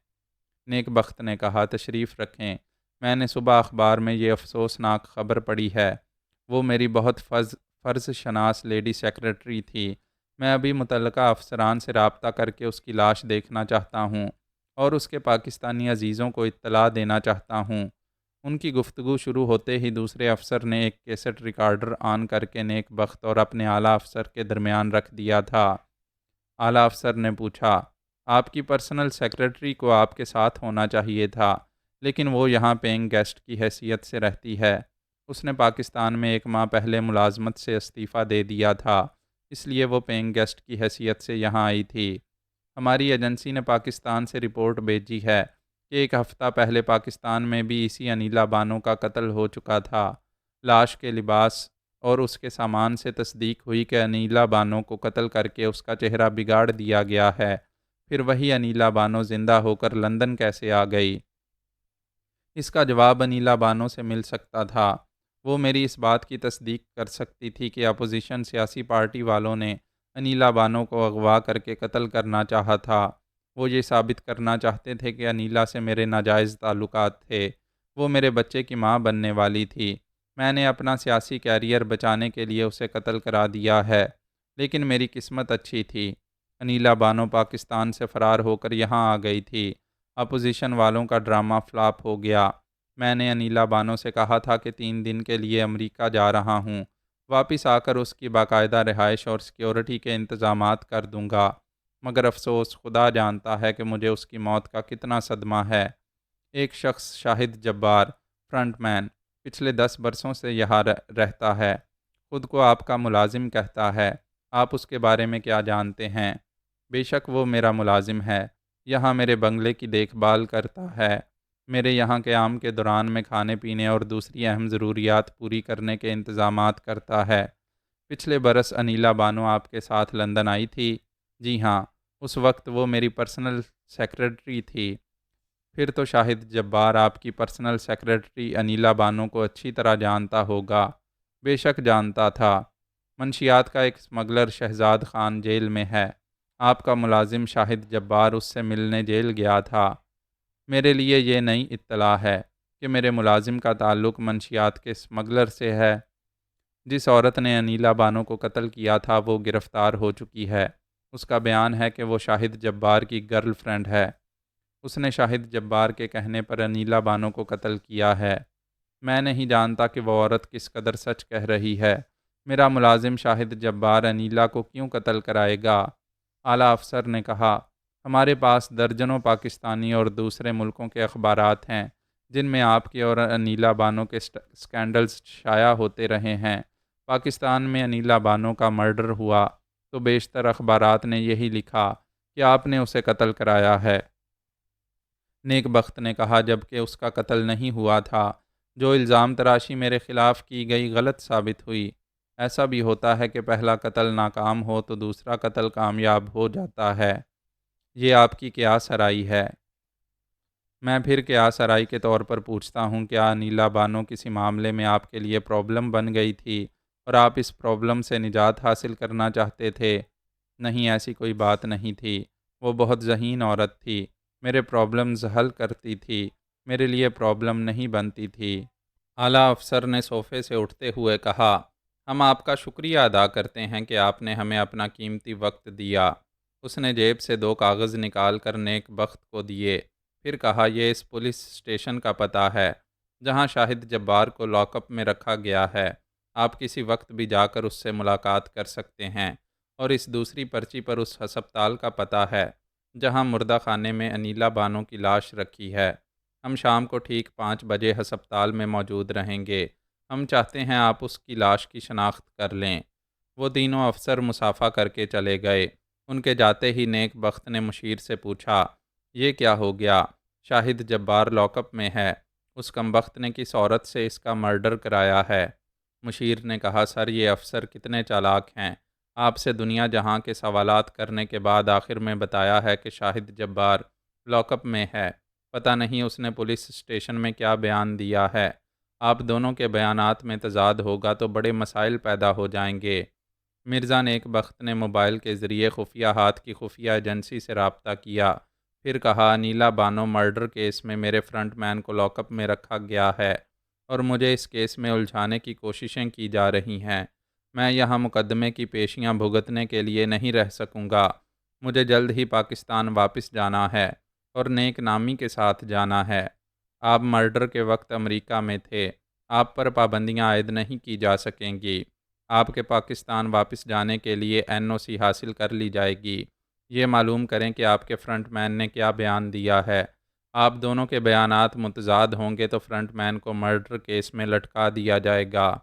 نیک بخت نے کہا، تشریف رکھیں، میں نے صبح اخبار میں یہ افسوسناک خبر پڑھی ہے۔ وہ میری بہت فرض شناس لیڈی سیکرٹری تھی۔ میں ابھی متعلقہ افسران سے رابطہ کر کے اس کی لاش دیکھنا چاہتا ہوں اور اس کے پاکستانی عزیزوں کو اطلاع دینا چاہتا ہوں۔ ان کی گفتگو شروع ہوتے ہی دوسرے افسر نے ایک کیسٹ ریکارڈر آن کر کے نیک بخت اور اپنے اعلیٰ افسر کے درمیان رکھ دیا تھا۔ اعلیٰ افسر نے پوچھا، آپ کی پرسنل سیکرٹری کو آپ کے ساتھ ہونا چاہیے تھا، لیکن وہ یہاں پیئنگ گیسٹ کی حیثیت سے رہتی ہے۔ اس نے پاکستان میں 1 ماہ پہلے ملازمت سے استعفیٰ دے دیا تھا، اس لیے وہ پیئنگ گیسٹ کی حیثیت سے یہاں آئی تھی۔ ہماری ایجنسی نے پاکستان سے رپورٹ بھیجی ہے کہ 1 ہفتہ پہلے پاکستان میں بھی اسی انیلا بانو کا قتل ہو چکا تھا۔ لاش کے لباس اور اس کے سامان سے تصدیق ہوئی کہ انیلا بانو کو قتل کر کے اس کا چہرہ بگاڑ دیا گیا ہے۔ پھر وہی انیلا بانو زندہ ہو کر لندن کیسے آ گئی؟ اس کا جواب انیلا بانو سے مل سکتا تھا۔ وہ میری اس بات کی تصدیق کر سکتی تھی کہ اپوزیشن سیاسی پارٹی والوں نے انیلا بانو کو اغوا کر کے قتل کرنا چاہا تھا۔ وہ یہ ثابت کرنا چاہتے تھے کہ انیلا سے میرے ناجائز تعلقات تھے۔ وہ میرے بچے کی ماں بننے والی تھی۔ میں نے اپنا سیاسی کیریئر بچانے کے لیے اسے قتل کرا دیا ہے، لیکن میری قسمت اچھی تھی۔ انیلا بانو پاکستان سے فرار ہو کر یہاں آ گئی تھی۔ اپوزیشن والوں کا ڈرامہ فلاپ ہو گیا۔ میں نے انیلا بانو سے کہا تھا کہ 3 دن کے لیے امریکہ جا رہا ہوں، واپس آ کر اس کی باقاعدہ رہائش اور سیکیورٹی کے انتظامات کر دوں گا، مگر افسوس خدا جانتا ہے کہ مجھے اس کی موت کا کتنا صدمہ ہے۔ ایک شخص، شاہد جبار، فرنٹ مین، پچھلے 10 برسوں سے یہاں رہتا ہے، خود کو آپ کا ملازم کہتا ہے۔ آپ اس کے بارے میں کیا جانتے ہیں؟ بے شک وہ میرا ملازم ہے، یہاں میرے بنگلے کی دیکھ بھال کرتا ہے، میرے یہاں قیام کے دوران میں کھانے پینے اور دوسری اہم ضروریات پوری کرنے کے انتظامات کرتا ہے۔ پچھلے برس انیلا بانو آپ کے ساتھ لندن آئی تھی؟ جی ہاں، اس وقت وہ میری پرسنل سیکرٹری تھی۔ پھر تو شاہد جبار آپ کی پرسنل سیکرٹری انیلا بانو کو اچھی طرح جانتا ہوگا۔ بے شک جانتا تھا۔ منشیات کا ایک اسمگلر شہزاد خان جیل میں ہے، آپ کا ملازم شاہد جبار اس سے ملنے جیل گیا تھا۔ میرے لیے یہ نئی اطلاع ہے کہ میرے ملازم کا تعلق منشیات کے اسمگلر سے ہے۔ جس عورت نے انیلا بانو کو قتل کیا تھا وہ گرفتار ہو چکی ہے۔ اس کا بیان ہے کہ وہ شاہد جبار کی گرل فرینڈ ہے۔ اس نے شاہد جبار کے کہنے پر انیلا بانو کو قتل کیا ہے۔ میں نہیں جانتا کہ وہ عورت کس قدر سچ کہہ رہی ہے۔ میرا ملازم شاہد جبار انیلا کو کیوں قتل کرائے گا؟ اعلیٰ افسر نے کہا، ہمارے پاس درجنوں پاکستانی اور دوسرے ملکوں کے اخبارات ہیں جن میں آپ کے اور انیلا بانو کے سکینڈلز شائع ہوتے رہے ہیں۔ پاکستان میں انیلا بانو کا مرڈر ہوا تو بیشتر اخبارات نے یہی لکھا کہ آپ نے اسے قتل کرایا ہے۔ نیک بخت نے کہا، جبکہ اس کا قتل نہیں ہوا تھا۔ جو الزام تراشی میرے خلاف کی گئی غلط ثابت ہوئی۔ ایسا بھی ہوتا ہے کہ پہلا قتل ناکام ہو تو دوسرا قتل کامیاب ہو جاتا ہے۔ یہ آپ کی قیاس آرائی ہے۔ میں پھر قیاس آرائی کے طور پر پوچھتا ہوں، کیا انیلا بانو کسی معاملے میں آپ کے لیے پرابلم بن گئی تھی اور آپ اس پرابلم سے نجات حاصل کرنا چاہتے تھے؟ نہیں، ایسی کوئی بات نہیں تھی۔ وہ بہت ذہین عورت تھی، میرے پرابلمز حل کرتی تھی، میرے لیے پرابلم نہیں بنتی تھی۔ اعلیٰ افسر نے صوفے سے اٹھتے ہوئے کہا، ہم آپ کا شکریہ ادا کرتے ہیں کہ آپ نے ہمیں اپنا قیمتی وقت دیا۔ اس نے جیب سے 2 کاغذ نکال کر نیک بخت کو دیے، پھر کہا، یہ اس پولیس اسٹیشن کا پتہ ہے جہاں شاہد جبار کو لاک اپ میں رکھا گیا ہے۔ آپ کسی وقت بھی جا کر اس سے ملاقات کر سکتے ہیں۔ اور اس دوسری پرچی پر اس ہسپتال کا پتہ ہے جہاں مردہ خانے میں انیلا بانو کی لاش رکھی ہے۔ ہم شام کو ٹھیک 5 بجے ہسپتال میں موجود رہیں گے۔ ہم چاہتے ہیں آپ اس کی لاش کی شناخت کر لیں۔ وہ تینوں افسر مصافحہ کر کے چلے گئے۔ ان کے جاتے ہی نیک بخت نے مشیر سے پوچھا، یہ کیا ہو گیا؟ شاہد جبار لاک اپ میں ہے۔ اس کمبخت نے کس عورت سے اس کا مرڈر کرایا ہے؟ مشیر نے کہا، سر، یہ افسر کتنے چالاک ہیں۔ آپ سے دنیا جہاں کے سوالات کرنے کے بعد آخر میں بتایا ہے کہ شاہد جبار لاک اپ میں ہے۔ پتہ نہیں اس نے پولیس اسٹیشن میں کیا بیان دیا ہے۔ آپ دونوں کے بیانات میں تضاد ہوگا تو بڑے مسائل پیدا ہو جائیں گے۔ مرزا نیک بخت نے موبائل کے ذریعے خفیہ ہاتھ کی خفیہ ایجنسی سے رابطہ کیا، پھر کہا، انیلا بانو مرڈر کیس میں میرے فرنٹ مین کو لاک اپ میں رکھا گیا ہے اور مجھے اس کیس میں الجھانے کی کوششیں کی جا رہی ہیں۔ میں یہاں مقدمے کی پیشیاں بھگتنے کے لیے نہیں رہ سکوں گا۔ مجھے جلد ہی پاکستان واپس جانا ہے اور نیک نامی کے ساتھ جانا ہے۔ آپ مرڈر کے وقت امریکہ میں تھے، آپ پر پابندیاں عائد نہیں کی جا سکیں گی۔ آپ کے پاکستان واپس جانے کے لیے NOC حاصل کر لی جائے گی۔ یہ معلوم کریں کہ آپ کے فرنٹ مین نے کیا بیان دیا ہے۔ آپ دونوں کے بیانات متضاد ہوں گے تو فرنٹ مین کو مرڈر کیس میں لٹکا دیا جائے گا۔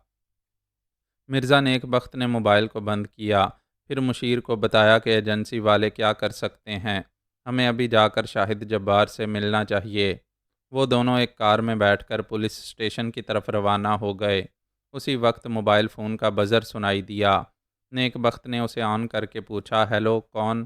مرزا نیک بخت نے موبائل کو بند کیا، پھر مشیر کو بتایا کہ ایجنسی والے کیا کر سکتے ہیں۔ ہمیں ابھی جا کر شاہد جبار سے ملنا چاہیے۔ وہ دونوں ایک کار میں بیٹھ کر پولیس اسٹیشن کی طرف روانہ ہو گئے۔ اسی وقت موبائل فون کا بزر سنائی دیا۔ نیک بخت نے اسے آن کر کے پوچھا، ہیلو، کون؟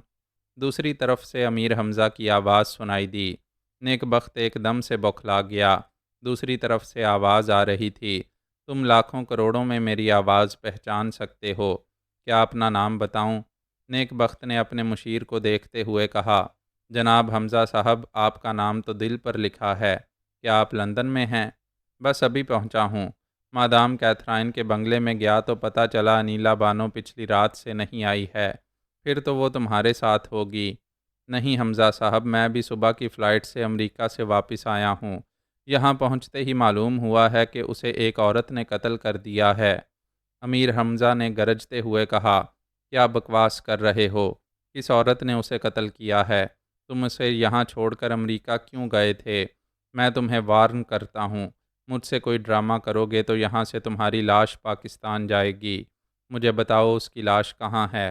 دوسری طرف سے امیر حمزہ کی آواز سنائی دی۔ نیک بخت ایک دم سے بوکھلا گیا۔ دوسری طرف سے آواز آ رہی تھی، تم لاکھوں کروڑوں میں میری آواز پہچان سکتے ہو، کیا اپنا نام بتاؤں؟ نیک بخت نے اپنے مشیر کو دیکھتے ہوئے کہا، جناب حمزہ صاحب، آپ کا نام تو دل پر لکھا ہے۔ کیا آپ لندن میں ہیں؟ بس ابھی پہنچا ہوں۔ مادام کیتھرائن کے بنگلے میں گیا تو پتہ چلا انیلا بانو پچھلی رات سے نہیں آئی ہے۔ پھر تو وہ تمہارے ساتھ ہوگی۔ نہیں حمزہ صاحب، میں بھی صبح کی فلائٹ سے امریکہ سے واپس آیا ہوں۔ یہاں پہنچتے ہی معلوم ہوا ہے کہ اسے ایک عورت نے قتل کر دیا ہے۔ امیر حمزہ نے گرجتے ہوئے کہا، کیا بکواس کر رہے ہو؟ کس عورت نے اسے قتل کیا ہے؟ تم اسے یہاں چھوڑ کر امریکہ کیوں گئے تھے؟ میں تمہیں وارن کرتا ہوں، مجھ سے کوئی ڈرامہ کرو گے تو یہاں سے تمہاری لاش پاکستان جائے گی۔ مجھے بتاؤ اس کی لاش کہاں ہے؟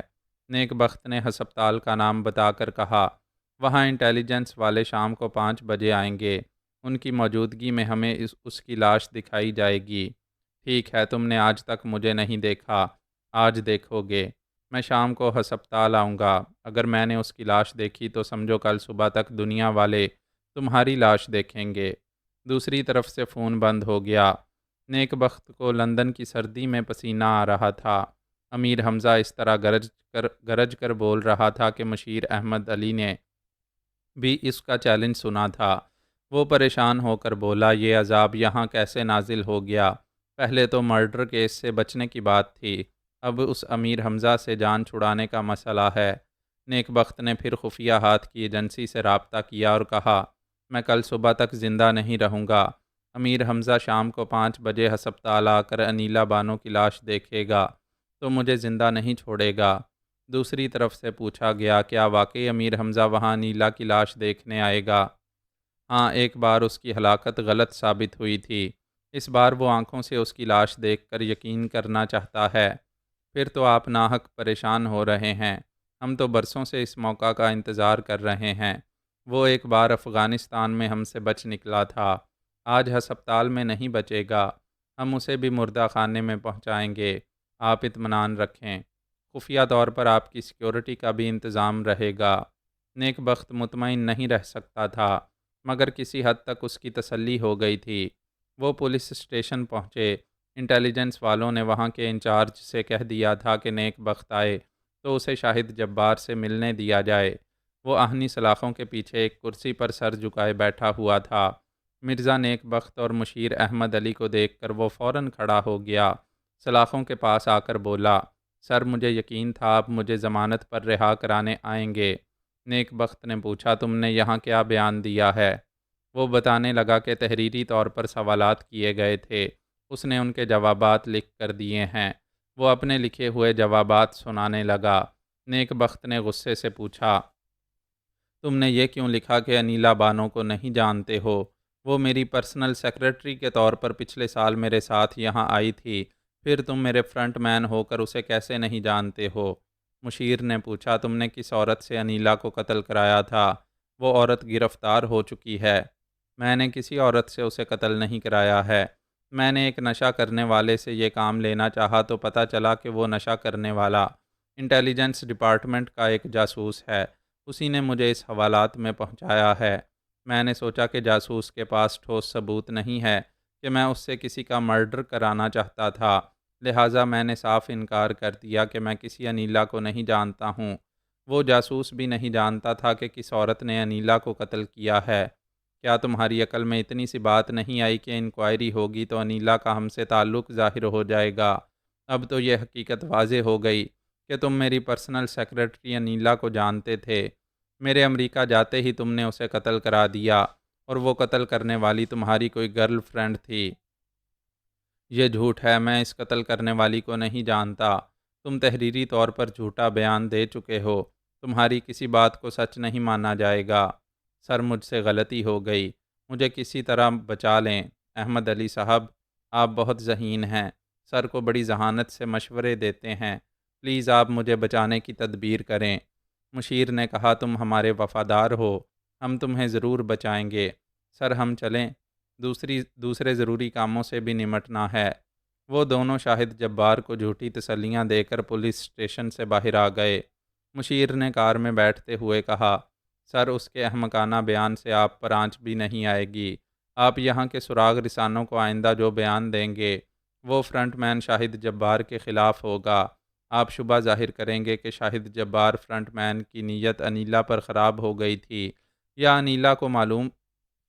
نیک بخت نے ہسپتال کا نام بتا کر کہا، وہاں انٹیلیجنس والے شام کو 5 بجے آئیں گے۔ ان کی موجودگی میں ہمیں اس کی لاش دکھائی جائے گی۔ ٹھیک ہے، تم نے آج تک مجھے نہیں دیکھا، آج دیکھو گے۔ میں شام کو ہسپتال آؤں گا۔ اگر میں نے اس کی لاش دیکھی تو سمجھو کل صبح تک دنیا والے تمہاری لاش دیکھیں گے۔ دوسری طرف سے فون بند ہو گیا۔ نیک بخت کو لندن کی سردی میں پسینہ آ رہا تھا۔ امیر حمزہ اس طرح گرج کر بول رہا تھا کہ مشیر احمد علی نے بھی اس کا چیلنج سنا تھا۔ وہ پریشان ہو کر بولا، یہ عذاب یہاں کیسے نازل ہو گیا؟ پہلے تو مرڈر کیس سے بچنے کی بات تھی، اب اس امیر حمزہ سے جان چھڑانے کا مسئلہ ہے۔ نیک بخت نے پھر خفیہ ہاتھ کی ایجنسی سے رابطہ کیا اور کہا، میں کل صبح تک زندہ نہیں رہوں گا۔ امیر حمزہ شام کو 5 بجے ہسپتال آ کر انیلا بانو کی لاش دیکھے گا تو مجھے زندہ نہیں چھوڑے گا۔ دوسری طرف سے پوچھا گیا، کیا واقعی امیر حمزہ وہاں انیلا کی لاش دیکھنے آئے گا؟ ہاں، ایک بار اس کی ہلاکت غلط ثابت ہوئی تھی۔ اس بار وہ آنکھوں سے اس کی لاش دیکھ کر یقین کرنا چاہتا ہے۔ پھر تو آپ ناحق پریشان ہو رہے ہیں۔ ہم تو برسوں سے اس موقع کا انتظار کر رہے ہیں۔ وہ ایک بار افغانستان میں ہم سے بچ نکلا تھا، آج ہسپتال میں نہیں بچے گا۔ ہم اسے بھی مردہ خانے میں پہنچائیں گے، آپ اطمینان رکھیں۔ خفیہ طور پر آپ کی سیکیورٹی کا بھی انتظام رہے گا۔ نیک بخت مطمئن نہیں رہ سکتا تھا، مگر کسی حد تک اس کی تسلی ہو گئی تھی۔ وہ پولیس اسٹیشن پہنچے۔ انٹیلیجنس والوں نے وہاں کے انچارج سے کہہ دیا تھا کہ نیک بخت آئے تو اسے شاہد جبار سے ملنے دیا جائے۔ وہ آہنی سلاخوں کے پیچھے ایک کرسی پر سر جھکائے بیٹھا ہوا تھا۔ مرزا نیک بخت اور مشیر احمد علی کو دیکھ کر وہ فوراً کھڑا ہو گیا۔ سلاخوں کے پاس آ کر بولا، سر مجھے یقین تھا آپ مجھے ضمانت پر رہا کرانے آئیں گے۔ نیک بخت نے پوچھا، تم نے یہاں کیا بیان دیا ہے؟ وہ بتانے لگا کہ تحریری طور پر سوالات کیے گئے تھے، اس نے ان کے جوابات لکھ کر دیے ہیں۔ وہ اپنے لکھے ہوئے جوابات سنانے لگا۔ نیک بخت نے غصے سے پوچھا، تم نے یہ کیوں لکھا کہ انیلا بانو کو نہیں جانتے ہو؟ وہ میری پرسنل سیکریٹری کے طور پر پچھلے سال میرے ساتھ یہاں آئی تھی، پھر تم میرے فرنٹ مین ہو کر اسے کیسے نہیں جانتے ہو؟ مشیر نے پوچھا، تم نے کس عورت سے انیلا کو قتل کرایا تھا؟ وہ عورت گرفتار ہو چکی ہے۔ میں نے کسی عورت سے اسے قتل نہیں کرایا ہے۔ میں نے ایک نشہ کرنے والے سے یہ کام لینا چاہا تو پتہ چلا کہ وہ نشہ کرنے والا انٹیلیجنس ڈپارٹمنٹ کا ایک جاسوس ہے، اسی نے مجھے اس حوالات میں پہنچایا ہے۔ میں نے سوچا کہ جاسوس کے پاس ٹھوس ثبوت نہیں ہے کہ میں اس سے کسی کا مرڈر کرانا چاہتا تھا، لہٰذا میں نے صاف انکار کر دیا کہ میں کسی انیلا کو نہیں جانتا ہوں۔ وہ جاسوس بھی نہیں جانتا تھا کہ کس عورت نے انیلا کو قتل کیا ہے۔ کیا تمہاری عقل میں اتنی سی بات نہیں آئی کہ انکوائری ہوگی تو انیلا کا ہم سے تعلق ظاہر ہو جائے گا؟ اب تو یہ حقیقت واضح ہو گئی کہ تم میری پرسنل سیکریٹری انیلا کو جانتے تھے۔ میرے امریکہ جاتے ہی تم نے اسے قتل کرا دیا، اور وہ قتل کرنے والی تمہاری کوئی گرل فرینڈ تھی۔ یہ جھوٹ ہے، میں اس قتل کرنے والی کو نہیں جانتا۔ تم تحریری طور پر جھوٹا بیان دے چکے ہو، تمہاری کسی بات کو سچ نہیں مانا جائے گا۔ سر مجھ سے غلطی ہو گئی، مجھے کسی طرح بچا لیں۔ احمد علی صاحب، آپ بہت ذہین ہیں، سر کو بڑی ذہانت سے مشورے دیتے ہیں، پلیز آپ مجھے بچانے کی تدبیر کریں۔ مشیر نے کہا، تم ہمارے وفادار ہو، ہم تمہیں ضرور بچائیں گے۔ سر ہم چلیں، دوسرے ضروری کاموں سے بھی نمٹنا ہے۔ وہ دونوں شاہد جبار کو جھوٹی تسلیاں دے کر پولیس اسٹیشن سے باہر آ گئے۔ مشیر نے کار میں بیٹھتے ہوئے کہا، سر اس کے احمقانہ بیان سے آپ پر آنچ بھی نہیں آئے گی۔ آپ یہاں کے سراغ رسانوں کو آئندہ جو بیان دیں گے وہ فرنٹ مین شاہد جبار کے خلاف ہوگا۔ آپ شبہ ظاہر کریں گے کہ شاہد جبار فرنٹ مین کی نیت انیلا پر خراب ہو گئی تھی، یا انیلا کو معلوم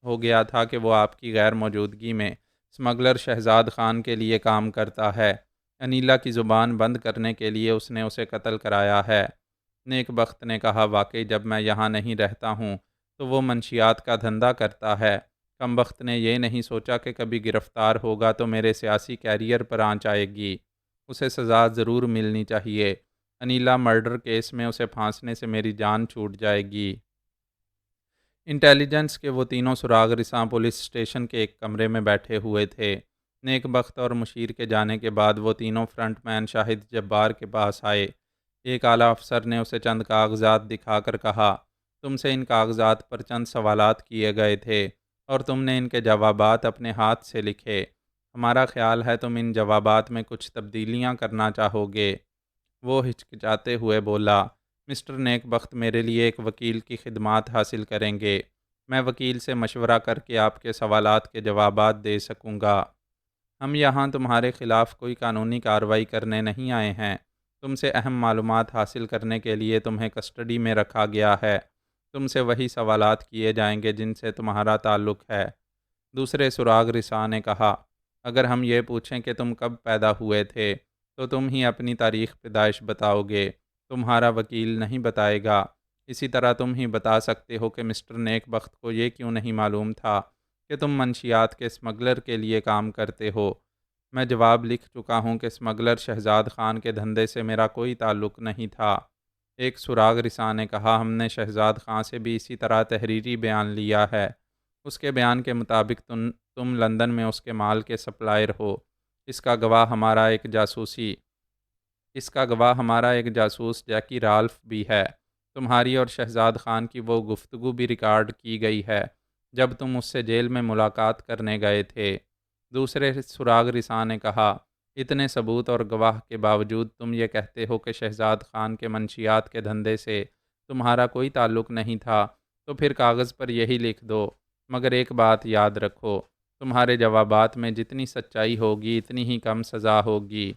ہو گیا تھا کہ وہ آپ کی غیر موجودگی میں اسمگلر شہزاد خان کے لیے کام کرتا ہے۔ انیلا کی زبان بند کرنے کے لیے اس نے اسے قتل کرایا ہے۔ نیک بخت نے کہا، واقعی جب میں یہاں نہیں رہتا ہوں تو وہ منشیات کا دھندا کرتا ہے۔ کم بخت نے یہ نہیں سوچا کہ کبھی گرفتار ہوگا تو میرے سیاسی کیریئر پر آنچ آئے گی۔ اسے سزا ضرور ملنی چاہیے۔ انیلا مرڈر کیس میں اسے پھانسنے سے میری جان چھوٹ جائے گی۔ انٹیلیجنس کے وہ تینوں سراغ رساں پولیس اسٹیشن کے ایک کمرے میں بیٹھے ہوئے تھے۔ نیک بخت اور مشیر کے جانے کے بعد وہ تینوں فرنٹ مین شاہد جبار کے پاس آئے۔ ایک اعلیٰ افسر نے اسے چند کاغذات دکھا کر کہا، تم سے ان کاغذات پر چند سوالات کیے گئے تھے اور تم نے ان کے جوابات اپنے ہاتھ سے لکھے۔ ہمارا خیال ہے تم ان جوابات میں کچھ تبدیلیاں کرنا چاہو گے۔ وہ ہچکچاتے ہوئے بولا، مسٹر نیک بخت میرے لیے ایک وکیل کی خدمات حاصل کریں گے۔ میں وکیل سے مشورہ کر کے آپ کے سوالات کے جوابات دے سکوں گا۔ ہم یہاں تمہارے خلاف کوئی قانونی کارروائی کرنے نہیں آئے ہیں۔ تم سے اہم معلومات حاصل کرنے کے لیے تمہیں کسٹڈی میں رکھا گیا ہے۔ تم سے وہی سوالات کیے جائیں گے جن سے تمہارا تعلق ہے۔ دوسرے سراغ رساں نے کہا، اگر ہم یہ پوچھیں کہ تم کب پیدا ہوئے تھے تو تم ہی اپنی تاریخ پیدائش بتاؤ گے، تمہارا وکیل نہیں بتائے گا۔ اسی طرح تم ہی بتا سکتے ہو کہ مسٹر نیک بخت کو یہ کیوں نہیں معلوم تھا کہ تم منشیات کے اسمگلر کے لیے کام کرتے ہو۔ میں جواب لکھ چکا ہوں کہ اسمگلر شہزاد خان کے دھندے سے میرا کوئی تعلق نہیں تھا۔ ایک سراغ رساں نے کہا، ہم نے شہزاد خان سے بھی اسی طرح تحریری بیان لیا ہے۔ اس کے بیان کے مطابق تم لندن میں اس کے مال کے سپلائر ہو۔ اس کا گواہ ہمارا ایک جاسوس جیکی رالف بھی ہے۔ تمہاری اور شہزاد خان کی وہ گفتگو بھی ریکارڈ کی گئی ہے جب تم اس سے جیل میں ملاقات کرنے گئے تھے۔ دوسرے سراغ رساں نے کہا، اتنے ثبوت اور گواہ کے باوجود تم یہ کہتے ہو کہ شہزاد خان کے منشیات کے دھندے سے تمہارا کوئی تعلق نہیں تھا، تو پھر کاغذ پر یہی لکھ دو۔ مگر ایک بات یاد رکھو، تمہارے جوابات میں جتنی سچائی ہوگی اتنی ہی کم سزا ہوگی۔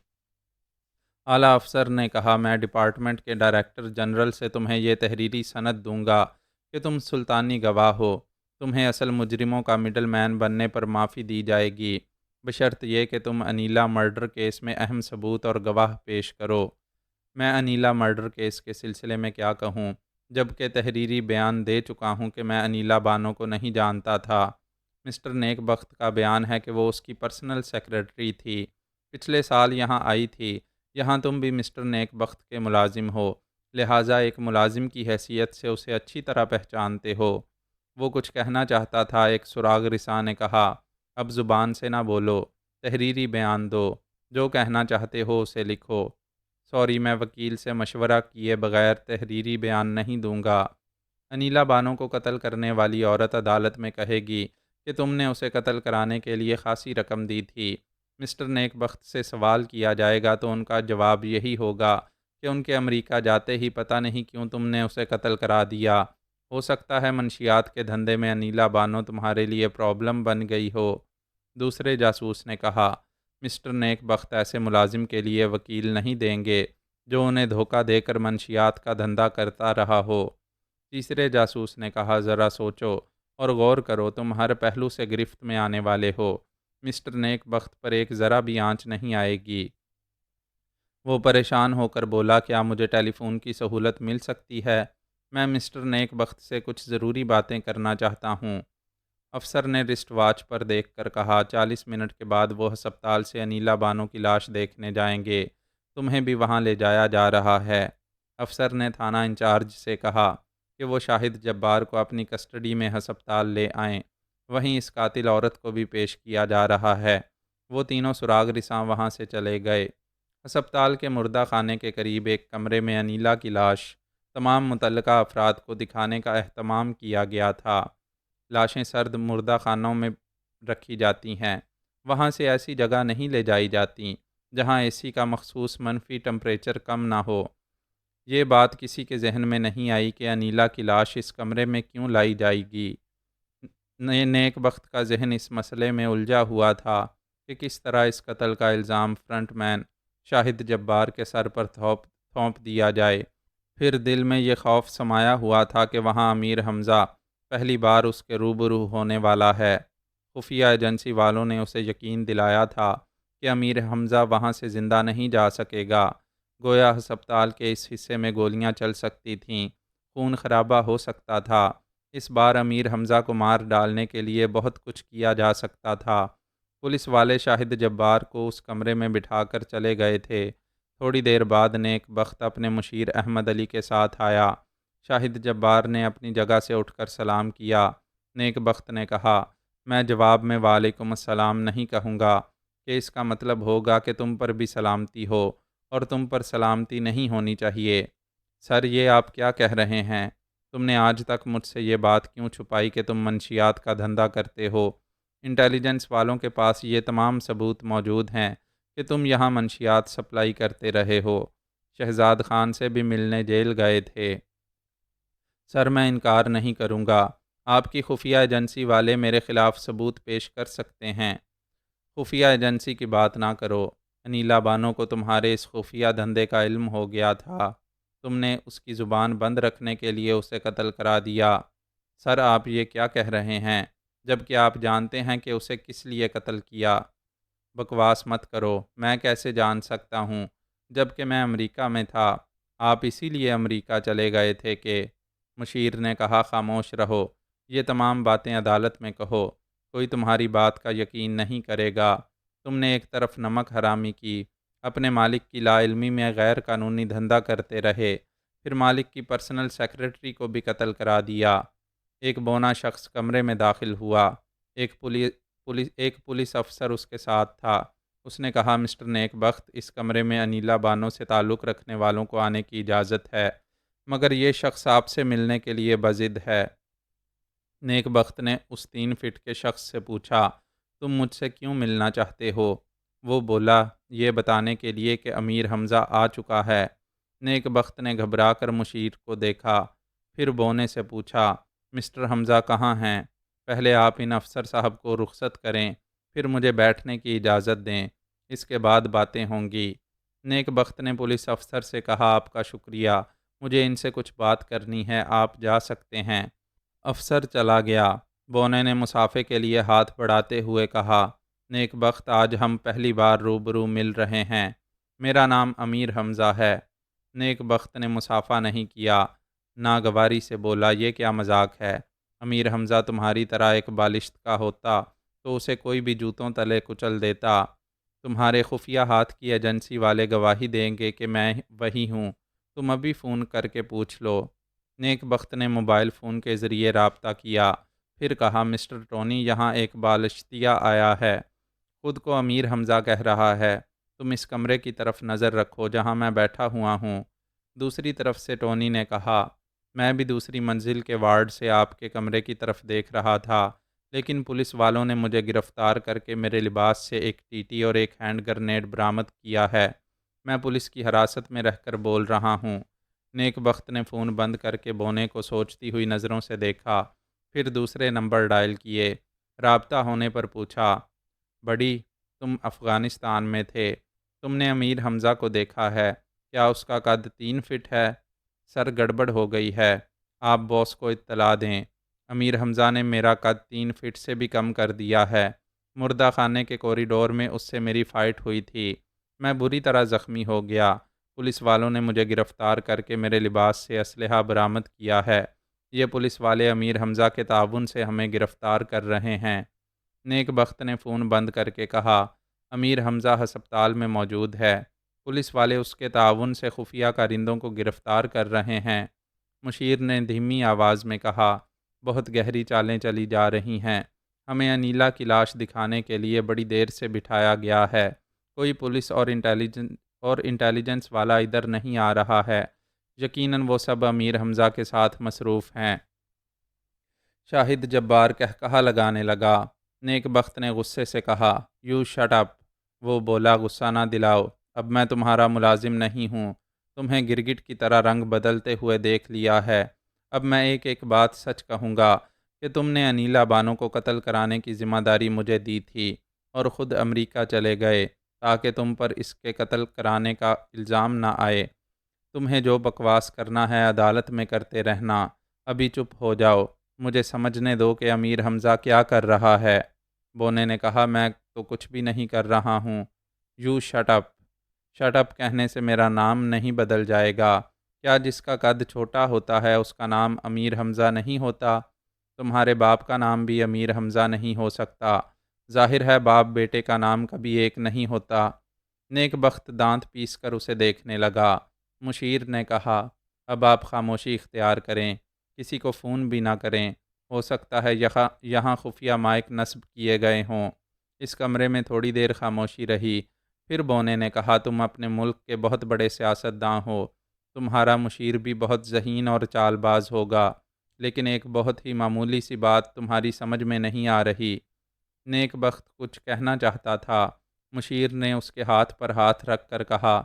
اعلیٰ افسر نے کہا، میں ڈپارٹمنٹ کے ڈائریکٹر جنرل سے تمہیں یہ تحریری سند دوں گا کہ تم سلطانی گواہ ہو۔ تمہیں اصل مجرموں کا مڈل مین بننے پر معافی دی جائے گی، بشرط یہ کہ تم انیلا مرڈر کیس میں اہم ثبوت اور گواہ پیش کرو۔ میں انیلا مرڈر کیس کے سلسلے میں کیا کہوں، جبکہ تحریری بیان دے چکا ہوں کہ میں انیلا بانو کو نہیں جانتا تھا۔ مسٹر نیک بخت کا بیان ہے کہ وہ اس کی پرسنل سیکرٹری تھی، پچھلے سال یہاں آئی تھی۔ یہاں تم بھی مسٹر نیک بخت کے ملازم ہو، لہٰذا ایک ملازم کی حیثیت سے اسے اچھی طرح پہچانتے ہو۔ وہ کچھ کہنا چاہتا تھا، ایک سراغ رساں نے کہا، اب زبان سے نہ بولو، تحریری بیان دو، جو کہنا چاہتے ہو اسے لکھو۔ سوری، میں وکیل سے مشورہ کیے بغیر تحریری بیان نہیں دوں گا۔ انیلا بانو کو قتل کرنے والی عورت عدالت میں کہے گی کہ تم نے اسے قتل کرانے کے لیے خاصی رقم دی تھی۔ مسٹر نیک بخت سے سوال کیا جائے گا تو ان کا جواب یہی ہوگا کہ ان کے امریکہ جاتے ہی پتہ نہیں کیوں تم نے اسے قتل کرا دیا۔ ہو سکتا ہے منشیات کے دھندے میں انیلا بانو تمہارے لیے پرابلم بن گئی ہو۔ دوسرے جاسوس نے کہا، مسٹر نیک بخت ایسے ملازم کے لیے وکیل نہیں دیں گے جو انہیں دھوکہ دے کر منشیات کا دھندا کرتا رہا ہو۔ تیسرے جاسوس نے کہا، ذرا سوچو اور غور کرو، تم ہر پہلو سے گرفت میں آنے والے ہو۔ مسٹر نیک بخت پر ایک ذرا بھی آنچ نہیں آئے گی۔ وہ پریشان ہو کر بولا، کیا مجھے ٹیلی فون کی سہولت مل سکتی ہے؟ میں مسٹر نیک بخت سے کچھ ضروری باتیں کرنا چاہتا ہوں۔ افسر نے رسٹ واچ پر دیکھ کر کہا، 40 منٹ کے بعد وہ ہسپتال سے انیلا بانو کی لاش دیکھنے جائیں گے، تمہیں بھی وہاں لے جایا جا رہا ہے۔ افسر نے تھانہ انچارج سے کہا کہ وہ شاہد جبار کو اپنی کسٹڈی میں ہسپتال لے آئیں، وہیں اس قاتل عورت کو بھی پیش کیا جا رہا ہے۔ وہ تینوں سراغ رساں وہاں سے چلے گئے۔ ہسپتال کے مردہ خانے کے قریب ایک کمرے میں انیلا کی لاش تمام متعلقہ افراد کو دکھانے کا اہتمام کیا گیا تھا۔ لاشیں سرد مردہ خانوں میں رکھی جاتی ہیں، وہاں سے ایسی جگہ نہیں لے جائی جاتیں جہاں اے سی کا مخصوص منفی ٹمپریچر کم نہ ہو۔ یہ بات کسی کے ذہن میں نہیں آئی کہ انیلا کی لاش اس کمرے میں کیوں لائی جائے گی۔ نیک بخت کا ذہن اس مسئلے میں الجھا ہوا تھا کہ کس طرح اس قتل کا الزام فرنٹ مین شاہد جبار کے سر پر تھونپ دیا جائے۔ پھر دل میں یہ خوف سمایا ہوا تھا کہ وہاں امیر حمزہ پہلی بار اس کے روبرو ہونے والا ہے۔ خفیہ ایجنسی والوں نے اسے یقین دلایا تھا کہ امیر حمزہ وہاں سے زندہ نہیں جا سکے گا، گویا ہسپتال کے اس حصے میں گولیاں چل سکتی تھیں، خون خرابہ ہو سکتا تھا۔ اس بار امیر حمزہ کو مار ڈالنے کے لیے بہت کچھ کیا جا سکتا تھا۔ پولیس والے شاہد جبار کو اس کمرے میں بٹھا کر چلے گئے تھے۔ تھوڑی دیر بعد نیک بخت اپنے مشیر احمد علی کے ساتھ آیا۔ شاہد جبار نے اپنی جگہ سے اٹھ کر سلام کیا۔ نیک بخت نے کہا، میں جواب میں وعلیکم السلام نہیں کہوں گا کہ اس کا مطلب ہوگا کہ تم پر بھی سلامتی ہو، اور تم پر سلامتی نہیں ہونی چاہیے۔ سر، یہ آپ کیا کہہ رہے ہیں؟ تم نے آج تک مجھ سے یہ بات کیوں چھپائی کہ تم منشیات کا دھندا کرتے ہو؟ انٹیلیجنس والوں کے پاس یہ تمام ثبوت موجود ہیں کہ تم یہاں منشیات سپلائی کرتے رہے ہو، شہزاد خان سے بھی ملنے جیل گئے تھے۔ سر، میں انکار نہیں کروں گا، آپ کی خفیہ ایجنسی والے میرے خلاف ثبوت پیش کر سکتے ہیں۔ خفیہ ایجنسی کی بات نہ کرو، انیلا بانو کو تمہارے اس خفیہ دھندے کا علم ہو گیا تھا، تم نے اس کی زبان بند رکھنے کے لیے اسے قتل کرا دیا۔ سر، آپ یہ کیا کہہ رہے ہیں، جبکہ آپ جانتے ہیں کہ اسے کس لیے قتل کیا؟ بکواس مت کرو، میں کیسے جان سکتا ہوں، جبکہ میں امریکہ میں تھا۔ آپ اسی لیے امریکہ چلے گئے تھے کہ مشیر نے کہا خاموش رہو، یہ تمام باتیں عدالت میں کہو، کوئی تمہاری بات کا یقین نہیں کرے گا۔ تم نے ایک طرف نمک حرامی کی، اپنے مالک کی لا علمی میں غیر قانونی دھندا کرتے رہے، پھر مالک کی پرسنل سیکرٹری کو بھی قتل کرا دیا۔ ایک بونا شخص کمرے میں داخل ہوا، ایک پولیس افسر اس کے ساتھ تھا۔ اس نے کہا مسٹر نیک بخت، اس کمرے میں انیلا بانو سے تعلق رکھنے والوں کو آنے کی اجازت ہے، مگر یہ شخص آپ سے ملنے کے لیے بضد ہے۔ نیک بخت نے اس 3 فٹ کے شخص سے پوچھا، تم مجھ سے کیوں ملنا چاہتے ہو؟ وہ بولا، یہ بتانے کے لیے کہ امیر حمزہ آ چکا ہے۔ نیک بخت نے گھبرا کر مشیر کو دیکھا، پھر بونے سے پوچھا، مسٹر حمزہ کہاں ہیں؟ پہلے آپ ان افسر صاحب کو رخصت کریں، پھر مجھے بیٹھنے کی اجازت دیں، اس کے بعد باتیں ہوں گی۔ نیک بخت نے پولیس افسر سے کہا، آپ کا شکریہ، مجھے ان سے کچھ بات کرنی ہے، آپ جا سکتے ہیں۔ افسر چلا گیا۔ بونے نے مسافے کے لیے ہاتھ بڑھاتے ہوئے کہا، نیک بخت، آج ہم پہلی بار روبرو مل رہے ہیں، میرا نام امیر حمزہ ہے۔ نیک بخت نے مسافہ نہیں کیا، ناگواری سے بولا، یہ کیا مذاق ہے؟ امیر حمزہ تمہاری طرح ایک بالشت کا ہوتا تو اسے کوئی بھی جوتوں تلے کچل دیتا۔ تمہارے خفیہ ہاتھ کی ایجنسی والے گواہی دیں گے کہ میں وہی ہوں، تم ابھی فون کر کے پوچھ لو۔ نیک بخت نے موبائل فون کے ذریعے رابطہ کیا، پھر کہا، مسٹر ٹونی، یہاں ایک بالشتیہ آیا ہے، خود کو امیر حمزہ کہہ رہا ہے، تم اس کمرے کی طرف نظر رکھو جہاں میں بیٹھا ہوا ہوں۔ دوسری طرف سے ٹونی نے کہا، میں بھی دوسری منزل کے وارڈ سے آپ کے کمرے کی طرف دیکھ رہا تھا، لیکن پولیس والوں نے مجھے گرفتار کر کے میرے لباس سے ایک ٹی اور ایک ہینڈ گرنیڈ برآمد کیا ہے، میں پولیس کی حراست میں رہ کر بول رہا ہوں۔ نیک بخت نے فون بند کر کے بونے کو سوچتی ہوئی نظروں سے دیکھا، پھر دوسرے نمبر ڈائل کیے۔ رابطہ ہونے پر پوچھا، بڑی، تم افغانستان میں تھے، تم نے امیر حمزہ کو دیکھا ہے، کیا اس کا قد 3 فٹ ہے؟ سر، گڑبڑ ہو گئی ہے، آپ باس کو اطلاع دیں، امیر حمزہ نے میرا قد 3 فٹ سے بھی کم کر دیا ہے، مردہ خانے کے کوریڈور میں اس سے میری فائٹ ہوئی تھی، میں بری طرح زخمی ہو گیا، پولیس والوں نے مجھے گرفتار کر کے میرے لباس سے اسلحہ برآمد کیا ہے، یہ پولیس والے امیر حمزہ کے تعاون سے ہمیں گرفتار کر رہے ہیں۔ نیک بخت نے فون بند کر کے کہا، امیر حمزہ ہسپتال میں موجود ہے، پولیس والے اس کے تعاون سے خفیہ کارندوں کو گرفتار کر رہے ہیں۔ مشیر نے دھیمی آواز میں کہا، بہت گہری چالیں چلی جا رہی ہیں، ہمیں انیلا کی لاش دکھانے کے لیے بڑی دیر سے بٹھایا گیا ہے، کوئی پولیس اور انٹیلیجنس والا ادھر نہیں آ رہا ہے، یقیناً وہ سب امیر حمزہ کے ساتھ مصروف ہیں۔ شاہد جبار کہا لگانے لگا۔ نیک بخت نے غصے سے کہا، یو شٹ اپ۔ وہ بولا، غصہ نہ دلاؤ، اب میں تمہارا ملازم نہیں ہوں، تمہیں گرگٹ کی طرح رنگ بدلتے ہوئے دیکھ لیا ہے، اب میں ایک ایک بات سچ کہوں گا کہ تم نے انیلا بانو کو قتل کرانے کی ذمہ داری مجھے دی تھی اور خود امریکہ چلے گئے تاکہ تم پر اس کے قتل کرانے کا الزام نہ آئے۔ تمہیں جو بکواس کرنا ہے عدالت میں کرتے رہنا، ابھی چپ ہو جاؤ، مجھے سمجھنے دو کہ امیر حمزہ کیا کر رہا ہے۔ بونے نے کہا، میں تو کچھ بھی نہیں کر رہا ہوں۔ You shut up. Shut up کہنے سے میرا نام نہیں بدل جائے گا، کیا جس کا قد چھوٹا ہوتا ہے اس کا نام امیر حمزہ نہیں ہوتا؟ تمہارے باپ کا نام بھی امیر حمزہ نہیں ہو سکتا، ظاہر ہے باپ بیٹے کا نام کبھی ایک نہیں ہوتا۔ نیک بخت دانت پیس کر اسے دیکھنے لگا۔ مشیر نے کہا، اب آپ خاموشی اختیار کریں، کسی کو فون بھی نہ کریں، ہو سکتا ہے یہاں خفیہ مائک نصب کیے گئے ہوں۔ اس کمرے میں تھوڑی دیر خاموشی رہی، پھر بونے نے کہا، تم اپنے ملک کے بہت بڑے سیاستداں ہو، تمہارا مشیر بھی بہت ذہین اور چال باز ہوگا، لیکن ایک بہت ہی معمولی سی بات تمہاری سمجھ میں نہیں آ رہی۔ نیک بخت کچھ کہنا چاہتا تھا، مشیر نے اس کے ہاتھ پر ہاتھ رکھ کر کہا،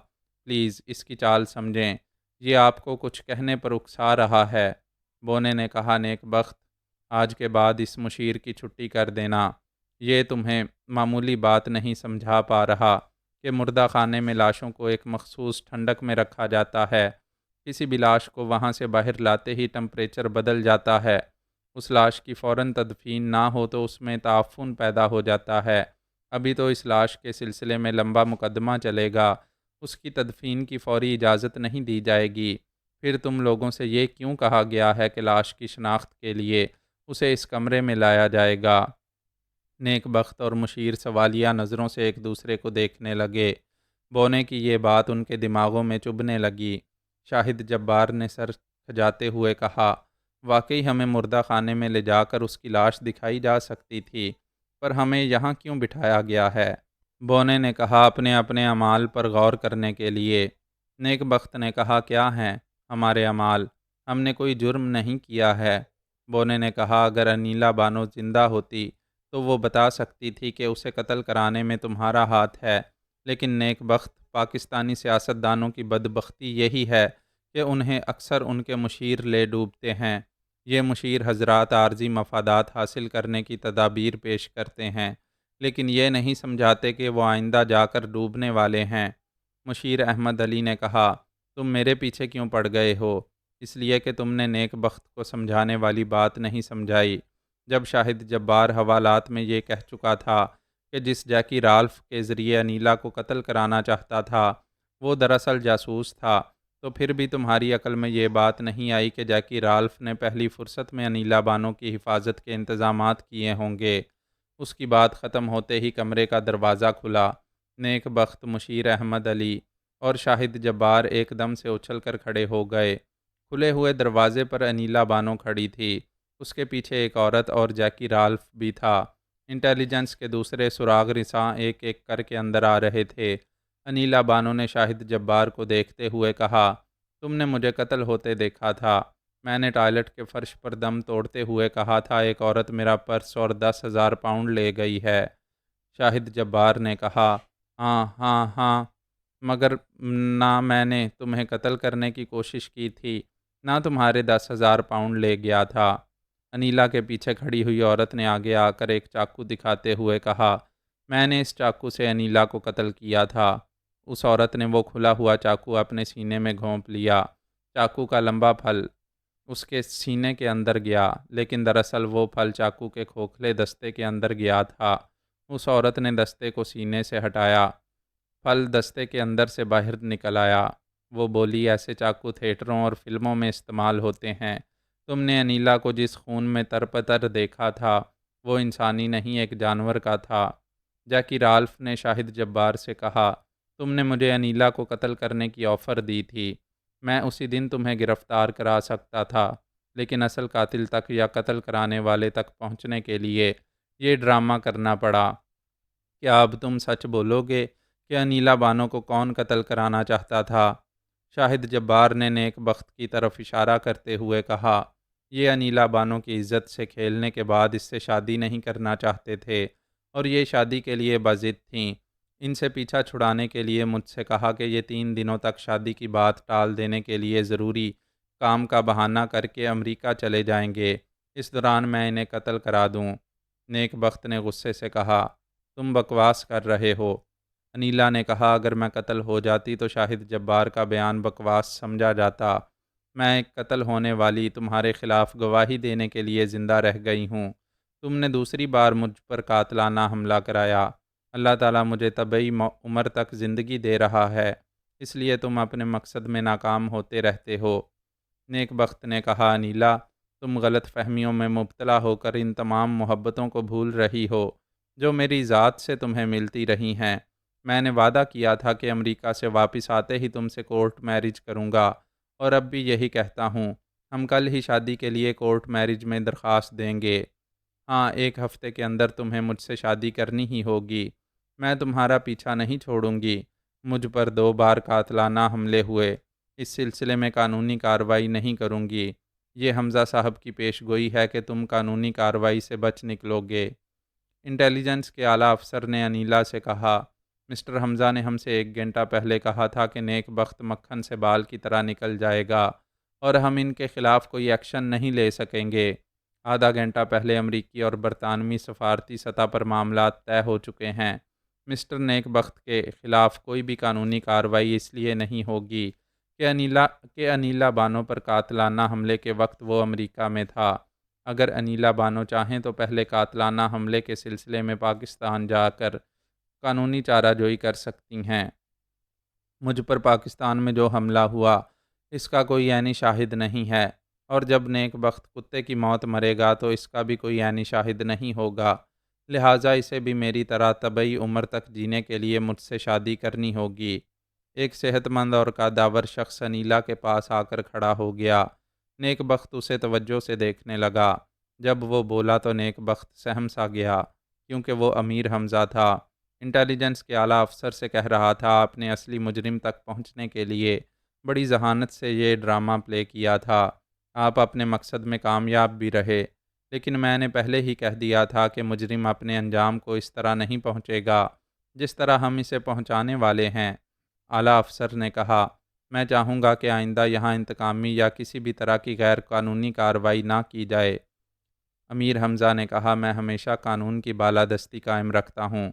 پلیز اس کی چال سمجھیں، یہ آپ کو کچھ کہنے پر اکسا رہا ہے۔ بونے نے کہا، نیک بخت، آج کے بعد اس مشیر کی چھٹی کر دینا، یہ تمہیں معمولی بات نہیں سمجھا پا رہا کہ مردہ خانے میں لاشوں کو ایک مخصوص ٹھنڈک میں رکھا جاتا ہے، کسی بھی لاش کو وہاں سے باہر لاتے ہی ٹمپریچر بدل جاتا ہے، اس لاش کی فوراً تدفین نہ ہو تو اس میں تعفن پیدا ہو جاتا ہے، ابھی تو اس لاش کے سلسلے میں لمبا مقدمہ چلے گا، اس کی تدفین کی فوری اجازت نہیں دی جائے گی، پھر تم لوگوں سے یہ کیوں کہا گیا ہے کہ لاش کی شناخت کے لیے اسے اس کمرے میں لایا جائے گا؟ نیک بخت اور مشیر سوالیہ نظروں سے ایک دوسرے کو دیکھنے لگے۔ بونے کی یہ بات ان کے دماغوں میں چبھنے لگی۔ شاہد جبار نے سر کھجاتے ہوئے کہا، واقعی ہمیں مردہ خانے میں لے جا کر اس کی لاش دکھائی جا سکتی تھی، پر ہمیں یہاں کیوں بٹھایا گیا ہے؟ بونے نے کہا، اپنے اپنے اعمال پر غور کرنے کے لیے۔ نیک بخت نے کہا، کیا ہیں ہمارے اعمال؟ ہم نے کوئی جرم نہیں کیا ہے۔ بونے نے کہا، اگر انیلا بانو زندہ ہوتی تو وہ بتا سکتی تھی کہ اسے قتل کرانے میں تمہارا ہاتھ ہے، لیکن نیک بخت، پاکستانی سیاستدانوں کی بدبختی یہی ہے کہ انہیں اکثر ان کے مشیر لے ڈوبتے ہیں۔ یہ مشیر حضرات عارضی مفادات حاصل کرنے کی تدابیر پیش کرتے ہیں، لیکن یہ نہیں سمجھاتے کہ وہ آئندہ جا کر ڈوبنے والے ہیں۔ مشیر احمد علی نے کہا، تم میرے پیچھے کیوں پڑ گئے ہو؟ اس لیے کہ تم نے نیک بخت کو سمجھانے والی بات نہیں سمجھائی۔ جب شاہد جبار حوالات میں یہ کہہ چکا تھا کہ جس جیکی رالف کے ذریعے انیلا کو قتل کرانا چاہتا تھا وہ دراصل جاسوس تھا، تو پھر بھی تمہاری عقل میں یہ بات نہیں آئی کہ جیکی رالف نے پہلی فرصت میں انیلا بانو کی حفاظت کے انتظامات کیے ہوں گے۔ اس کی بات ختم ہوتے ہی کمرے کا دروازہ کھلا۔ نیک بخت، مشیر احمد علی اور شاہد جبار ایک دم سے اچھل کر کھڑے ہو گئے۔ کھلے ہوئے دروازے پر انیلا بانو کھڑی تھی، اس کے پیچھے ایک عورت اور جیکی رالف بھی تھا۔ انٹیلیجنس کے دوسرے سراغ رساں ایک ایک کر کے اندر آ رہے تھے۔ انیلا بانو نے شاہد جبار کو دیکھتے ہوئے کہا، تم نے مجھے قتل ہوتے دیکھا تھا۔ میں نے ٹوائلٹ کے فرش پر دم توڑتے ہوئے کہا تھا ایک عورت میرا پرس اور 10,000 پاؤنڈ لے گئی ہے۔ شاہد جبار نے کہا، ہاں ہاں ہاں، مگر نہ میں نے تمہیں قتل کرنے کی کوشش کی تھی، نہ تمہارے 10,000 پاؤنڈ لے گیا تھا۔ انیلا کے پیچھے کھڑی ہوئی عورت نے آگے آ کر ایک چاقو دکھاتے ہوئے کہا، میں نے اس چاقو سے انیلا کو قتل کیا تھا۔ اس عورت نے وہ کھلا ہوا چاقو اپنے سینے میں گھونپ لیا۔ چاقو کا لمبا پھل اس کے سینے کے اندر گیا، لیکن دراصل وہ پھل چاقو کے کھوکھلے دستے کے اندر گیا تھا۔ اس عورت نے دستے کو سینے سے ہٹایا، پھل دستے کے اندر سے باہر نکل آیا۔ وہ بولی، ایسے چاقو تھیٹروں اور فلموں میں استعمال ہوتے ہیں۔ تم نے انیلا کو جس خون میں ترپتر دیکھا تھا وہ انسانی نہیں، ایک جانور کا تھا۔ جیکی رالف نے شاہد جبار سے کہا، تم نے مجھے انیلا کو قتل کرنے کی آفر دی تھی، میں اسی دن تمہیں گرفتار کرا سکتا تھا، لیکن اصل قاتل تک یا قتل کرانے والے تک پہنچنے کے لیے یہ ڈرامہ کرنا پڑا۔ کیا اب تم سچ بولو گے کہ انیلا بانو کو کون قتل کرانا چاہتا تھا؟ شاہد جبار نے نیک بخت کی طرف اشارہ کرتے ہوئے کہا، یہ انیلا بانو کی عزت سے کھیلنے کے بعد اس سے شادی نہیں کرنا چاہتے تھے، اور یہ شادی کے لیے باضد تھیں۔ ان سے پیچھا چھڑانے کے لیے مجھ سے کہا کہ یہ 3 دنوں تک شادی کی بات ٹال دینے کے لیے ضروری کام کا بہانہ کر کے امریکہ چلے جائیں گے، اس دوران میں انہیں قتل کرا دوں۔ نیک بخت نے غصے سے کہا، تم بکواس کر رہے ہو۔ انیلا نے کہا، اگر میں قتل ہو جاتی تو شاہد جبار کا بیان بکواس سمجھا جاتا۔ میں ایک قتل ہونے والی تمہارے خلاف گواہی دینے کے لیے زندہ رہ گئی ہوں۔ تم نے دوسری بار مجھ پر قاتلانہ حملہ کرایا۔ اللہ تعالیٰ مجھے طبعی عمر تک زندگی دے رہا ہے، اس لیے تم اپنے مقصد میں ناکام ہوتے رہتے ہو۔ نیک بخت نے کہا، انیلا، تم غلط فہمیوں میں مبتلا ہو کر ان تمام محبتوں کو بھول رہی ہو جو میری ذات سے تمہیں ملتی رہی ہیں۔ میں نے وعدہ کیا تھا کہ امریکہ سے واپس آتے ہی تم سے کورٹ میرج کروں گا، اور اب بھی یہی کہتا ہوں۔ ہم کل ہی شادی کے لیے کورٹ میرج میں درخواست دیں گے۔ ہاں، 1 ہفتے کے اندر تمہیں مجھ سے شادی کرنی ہی ہوگی۔ میں تمہارا پیچھا نہیں چھوڑوں گی۔ مجھ پر 2 بار قاتلانہ حملے ہوئے، اس سلسلے میں قانونی کارروائی نہیں کروں گی۔ یہ حمزہ صاحب کی پیش گوئی ہے کہ تم قانونی کارروائی سے بچ نکلو گے۔ انٹیلیجنس کے اعلیٰ افسر نے انیلا سے کہا، مسٹر حمزہ نے ہم سے 1 گھنٹہ پہلے کہا تھا کہ نیک بخت مکھن سے بال کی طرح نکل جائے گا اور ہم ان کے خلاف کوئی ایکشن نہیں لے سکیں گے۔ آدھا گھنٹہ پہلے امریکی اور برطانوی سفارتی سطح پر معاملات طے ہو چکے ہیں۔ مسٹر نیک بخت کے خلاف کوئی بھی قانونی کارروائی اس لیے نہیں ہوگی کہ انیلا بانو پر قاتلانہ حملے کے وقت وہ امریکہ میں تھا۔ اگر انیلا بانو چاہیں تو پہلے قاتلانہ حملے کے سلسلے میں پاکستان جا کر قانونی چارہ جوئی کر سکتی ہیں۔ مجھ پر پاکستان میں جو حملہ ہوا اس کا کوئی عینی شاہد نہیں ہے، اور جب نیک بخت کتے کی موت مرے گا تو اس کا بھی کوئی عینی شاہد نہیں ہوگا، لہٰذا اسے بھی میری طرح طبعی عمر تک جینے کے لیے مجھ سے شادی کرنی ہوگی۔ ایک صحت مند اور قداور شخص انیلا کے پاس آ کر کھڑا ہو گیا۔ نیک بخت اسے توجہ سے دیکھنے لگا۔ جب وہ بولا تو نیک بخت سہم سا گیا، کیونکہ وہ امیر حمزہ تھا، انٹیلیجنس کے اعلیٰ افسر سے کہہ رہا تھا۔ اپنے اصلی مجرم تک پہنچنے کے لیے بڑی ذہانت سے یہ ڈرامہ پلے کیا تھا۔ آپ اپنے مقصد میں کامیاب بھی رہے، لیکن میں نے پہلے ہی کہہ دیا تھا کہ مجرم اپنے انجام کو اس طرح نہیں پہنچے گا جس طرح ہم اسے پہنچانے والے ہیں۔ اعلیٰ افسر نے کہا، میں چاہوں گا کہ آئندہ یہاں انتقامی یا کسی بھی طرح کی غیر قانونی کارروائی نہ کی جائے۔ امیر حمزہ نے کہا، میں ہمیشہ قانون کی بالادستی قائم رکھتا ہوں۔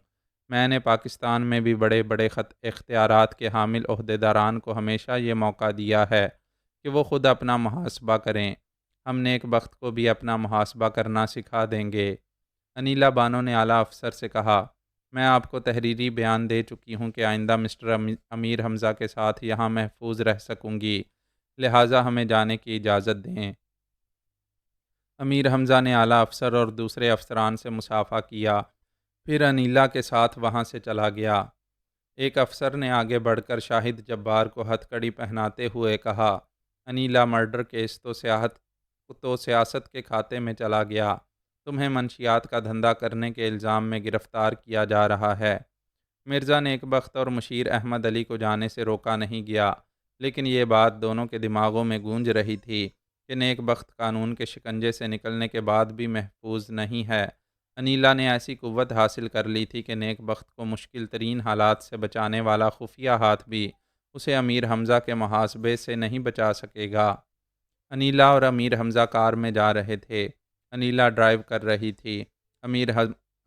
میں نے پاکستان میں بھی بڑے بڑے اختیارات کے حامل عہدیداران کو ہمیشہ یہ موقع دیا ہے کہ وہ خود اپنا محاسبہ کریں۔ ہم نیک بخت کو بھی اپنا محاسبہ کرنا سکھا دیں گے۔ انیلا بانو نے اعلیٰ افسر سے کہا، میں آپ کو تحریری بیان دے چکی ہوں کہ آئندہ مسٹر امیر حمزہ کے ساتھ یہاں محفوظ رہ سکوں گی، لہٰذا ہمیں جانے کی اجازت دیں۔ امیر حمزہ نے اعلیٰ افسر اور دوسرے افسران سے مصافحہ کیا، پھر انیلا کے ساتھ وہاں سے چلا گیا۔ ایک افسر نے آگے بڑھ کر شاہد جبار کو ہتھ کڑی پہناتے ہوئے کہا، انیلا مرڈر کیس تو سیاست کے کھاتے میں چلا گیا، تمہیں منشیات کا دھندا کرنے کے الزام میں گرفتار کیا جا رہا ہے۔ مرزا نیک بخت اور مشیر احمد علی کو جانے سے روکا نہیں گیا، لیکن یہ بات دونوں کے دماغوں میں گونج رہی تھی کہ نیک بخت قانون کے شکنجے سے نکلنے کے بعد بھی محفوظ نہیں ہے۔ انیلا نے ایسی قوت حاصل کر لی تھی کہ نیک بخت کو مشکل ترین حالات سے بچانے والا خفیہ ہاتھ بھی اسے امیر حمزہ کے محاسبے سے نہیں بچا سکے گا۔ انیلا اور امیر حمزہ کار میں جا رہے تھے۔ انیلا ڈرائیو کر رہی تھی۔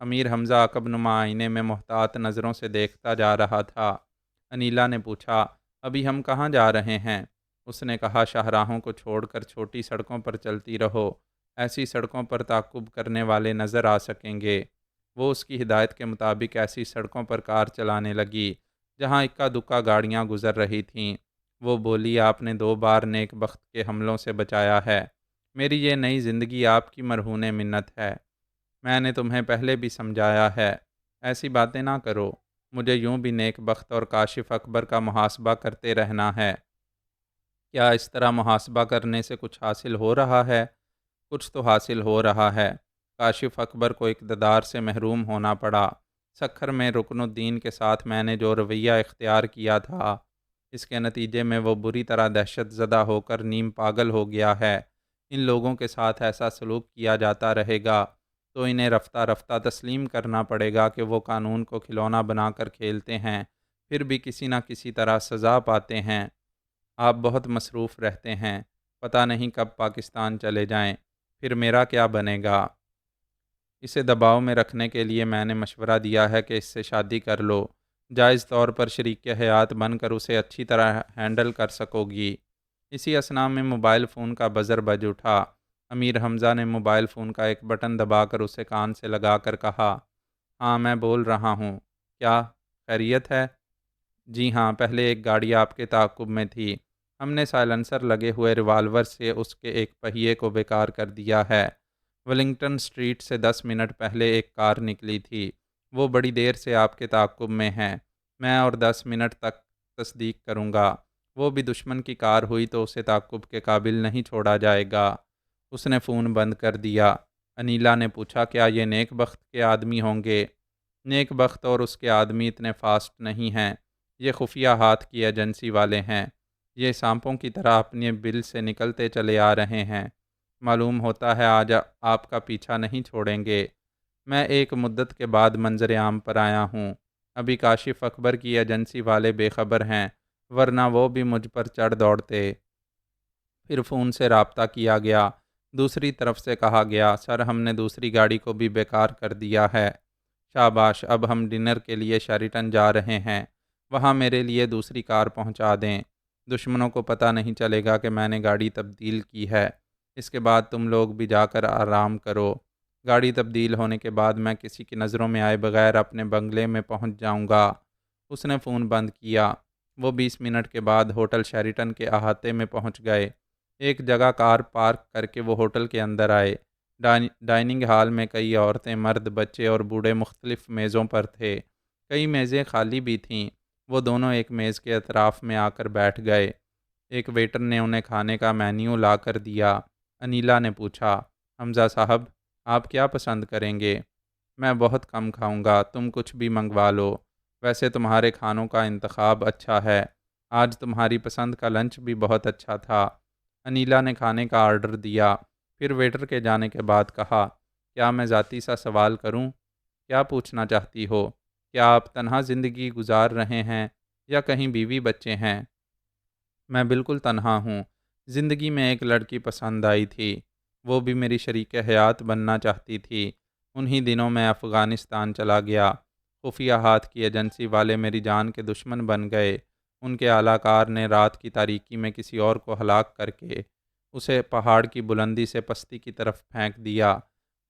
امیر حمزہ عقب نما آئینے میں محتاط نظروں سے دیکھتا جا رہا تھا۔ انیلا نے پوچھا، ابھی ہم کہاں جا رہے ہیں؟ اس نے کہا، شاہراہوں کو چھوڑ کر چھوٹی سڑکوں پر چلتی رہو، ایسی سڑکوں پر تعقب کرنے والے نظر آ سکیں گے۔ وہ اس کی ہدایت کے مطابق ایسی سڑکوں پر کار چلانے لگی جہاں اکا دکا گاڑیاں گزر رہی تھیں۔ وہ بولی، آپ نے 2 بار نیک بخت کے حملوں سے بچایا ہے، میری یہ نئی زندگی آپ کی مرہون منت ہے۔ میں نے تمہیں پہلے بھی سمجھایا ہے، ایسی باتیں نہ کرو، مجھے یوں بھی نیک بخت اور کاشف اکبر کا محاسبہ کرتے رہنا ہے۔ کیا اس طرح محاسبہ کرنے سے کچھ حاصل ہو رہا ہے؟ کچھ تو حاصل ہو رہا ہے۔ کاشف اکبر کو اقتدار سے محروم ہونا پڑا۔ سکھر میں رکن الدین کے ساتھ میں نے جو رویہ اختیار کیا تھا، اس کے نتیجے میں وہ بری طرح دہشت زدہ ہو کر نیم پاگل ہو گیا ہے۔ ان لوگوں کے ساتھ ایسا سلوک کیا جاتا رہے گا تو انہیں رفتہ رفتہ تسلیم کرنا پڑے گا کہ وہ قانون کو کھلونا بنا کر کھیلتے ہیں، پھر بھی کسی نہ کسی طرح سزا پاتے ہیں۔ آپ بہت مصروف رہتے ہیں، پتہ نہیں کب پاکستان چلے جائیں، پھر میرا کیا بنے گا؟ اسے دباؤ میں رکھنے کے لیے میں نے مشورہ دیا ہے کہ اس سے شادی کر لو، جائز طور پر شریک حیات بن کر اسے اچھی طرح ہینڈل کر سکو گی۔ اسی اثناء میں موبائل فون کا بزر بج اٹھا۔ امیر حمزہ نے موبائل فون کا ایک بٹن دبا کر اسے کان سے لگا کر کہا، ہاں میں بول رہا ہوں، کیا خیریت ہے؟ جی ہاں، پہلے ایک گاڑی آپ کے تعاقب میں تھی، ہم نے سائلنسر لگے ہوئے ریوالور سے اس کے ایک پہیے کو بیکار کر دیا ہے۔ ولنگٹن اسٹریٹ سے 10 منٹ پہلے ایک کار نکلی تھی، وہ بڑی دیر سے آپ کے تعاقب میں ہے۔ میں اور 10 منٹ تک تصدیق کروں گا، وہ بھی دشمن کی کار ہوئی تو اسے تعاقب کے قابل نہیں چھوڑا جائے گا۔ اس نے فون بند کر دیا۔ انیلا نے پوچھا، کیا یہ نیک بخت کے آدمی ہوں گے؟ نیک بخت اور اس کے آدمی اتنے فاسٹ نہیں ہیں، یہ خفیہ ہاتھ کی ایجنسی والے ہیں۔ یہ سانپوں کی طرح اپنے بل سے نکلتے چلے آ رہے ہیں، معلوم ہوتا ہے آج آپ کا پیچھا نہیں چھوڑیں گے۔ میں ایک مدت کے بعد منظر عام پر آیا ہوں، ابھی کاشف اکبر کی ایجنسی والے بے خبر ہیں، ورنہ وہ بھی مجھ پر چڑھ دوڑتے۔ پھر فون سے رابطہ کیا گیا، دوسری طرف سے کہا گیا، سر ہم نے دوسری گاڑی کو بھی بیکار کر دیا ہے۔ شاباش، اب ہم ڈنر کے لیے شیریٹن جا رہے ہیں، وہاں میرے لیے دوسری کار پہنچا دیں، دشمنوں کو پتہ نہیں چلے گا کہ میں نے گاڑی تبدیل کی ہے۔ اس کے بعد تم لوگ بھی جا کر آرام کرو۔ گاڑی تبدیل ہونے کے بعد میں کسی کی نظروں میں آئے بغیر اپنے بنگلے میں پہنچ جاؤں گا۔ اس نے فون بند کیا۔ وہ 20 منٹ کے بعد ہوٹل شیریٹن کے احاطے میں پہنچ گئے۔ ایک جگہ کار پارک کر کے وہ ہوٹل کے اندر آئے۔ ڈائننگ ہال میں کئی عورتیں، مرد، بچے اور بوڑھے مختلف میزوں پر تھے۔ کئی میزیں خالی بھی تھیں۔ وہ دونوں ایک میز کے اطراف میں آ کر بیٹھ گئے۔ ایک ویٹر نے انہیں کھانے کا مینیو لا کر دیا۔ انیلا نے پوچھا، حمزہ صاحب، آپ کیا پسند کریں گے؟ میں بہت کم کھاؤں گا، تم کچھ بھی منگوا لو۔ ویسے تمہارے کھانوں کا انتخاب اچھا ہے۔ آج تمہاری پسند کا لنچ بھی بہت اچھا تھا۔ انیلا نے کھانے کا آرڈر دیا، پھر ویٹر کے جانے کے بعد کہا، کیا میں ذاتی سا سوال کروں؟ کیا پوچھنا چاہتی ہو؟ کیا آپ تنہا زندگی گزار رہے ہیں یا کہیں بیوی بچے ہیں؟ میں بالکل تنہا ہوں۔ زندگی میں ایک لڑکی پسند آئی تھی، وہ بھی میری شریک حیات بننا چاہتی تھی۔ انہی دنوں میں افغانستان چلا گیا۔ خفیہ ہاتھ کی ایجنسی والے میری جان کے دشمن بن گئے۔ ان کے اعلی کار نے رات کی تاریکی میں کسی اور کو ہلاک کر کے اسے پہاڑ کی بلندی سے پستی کی طرف پھینک دیا۔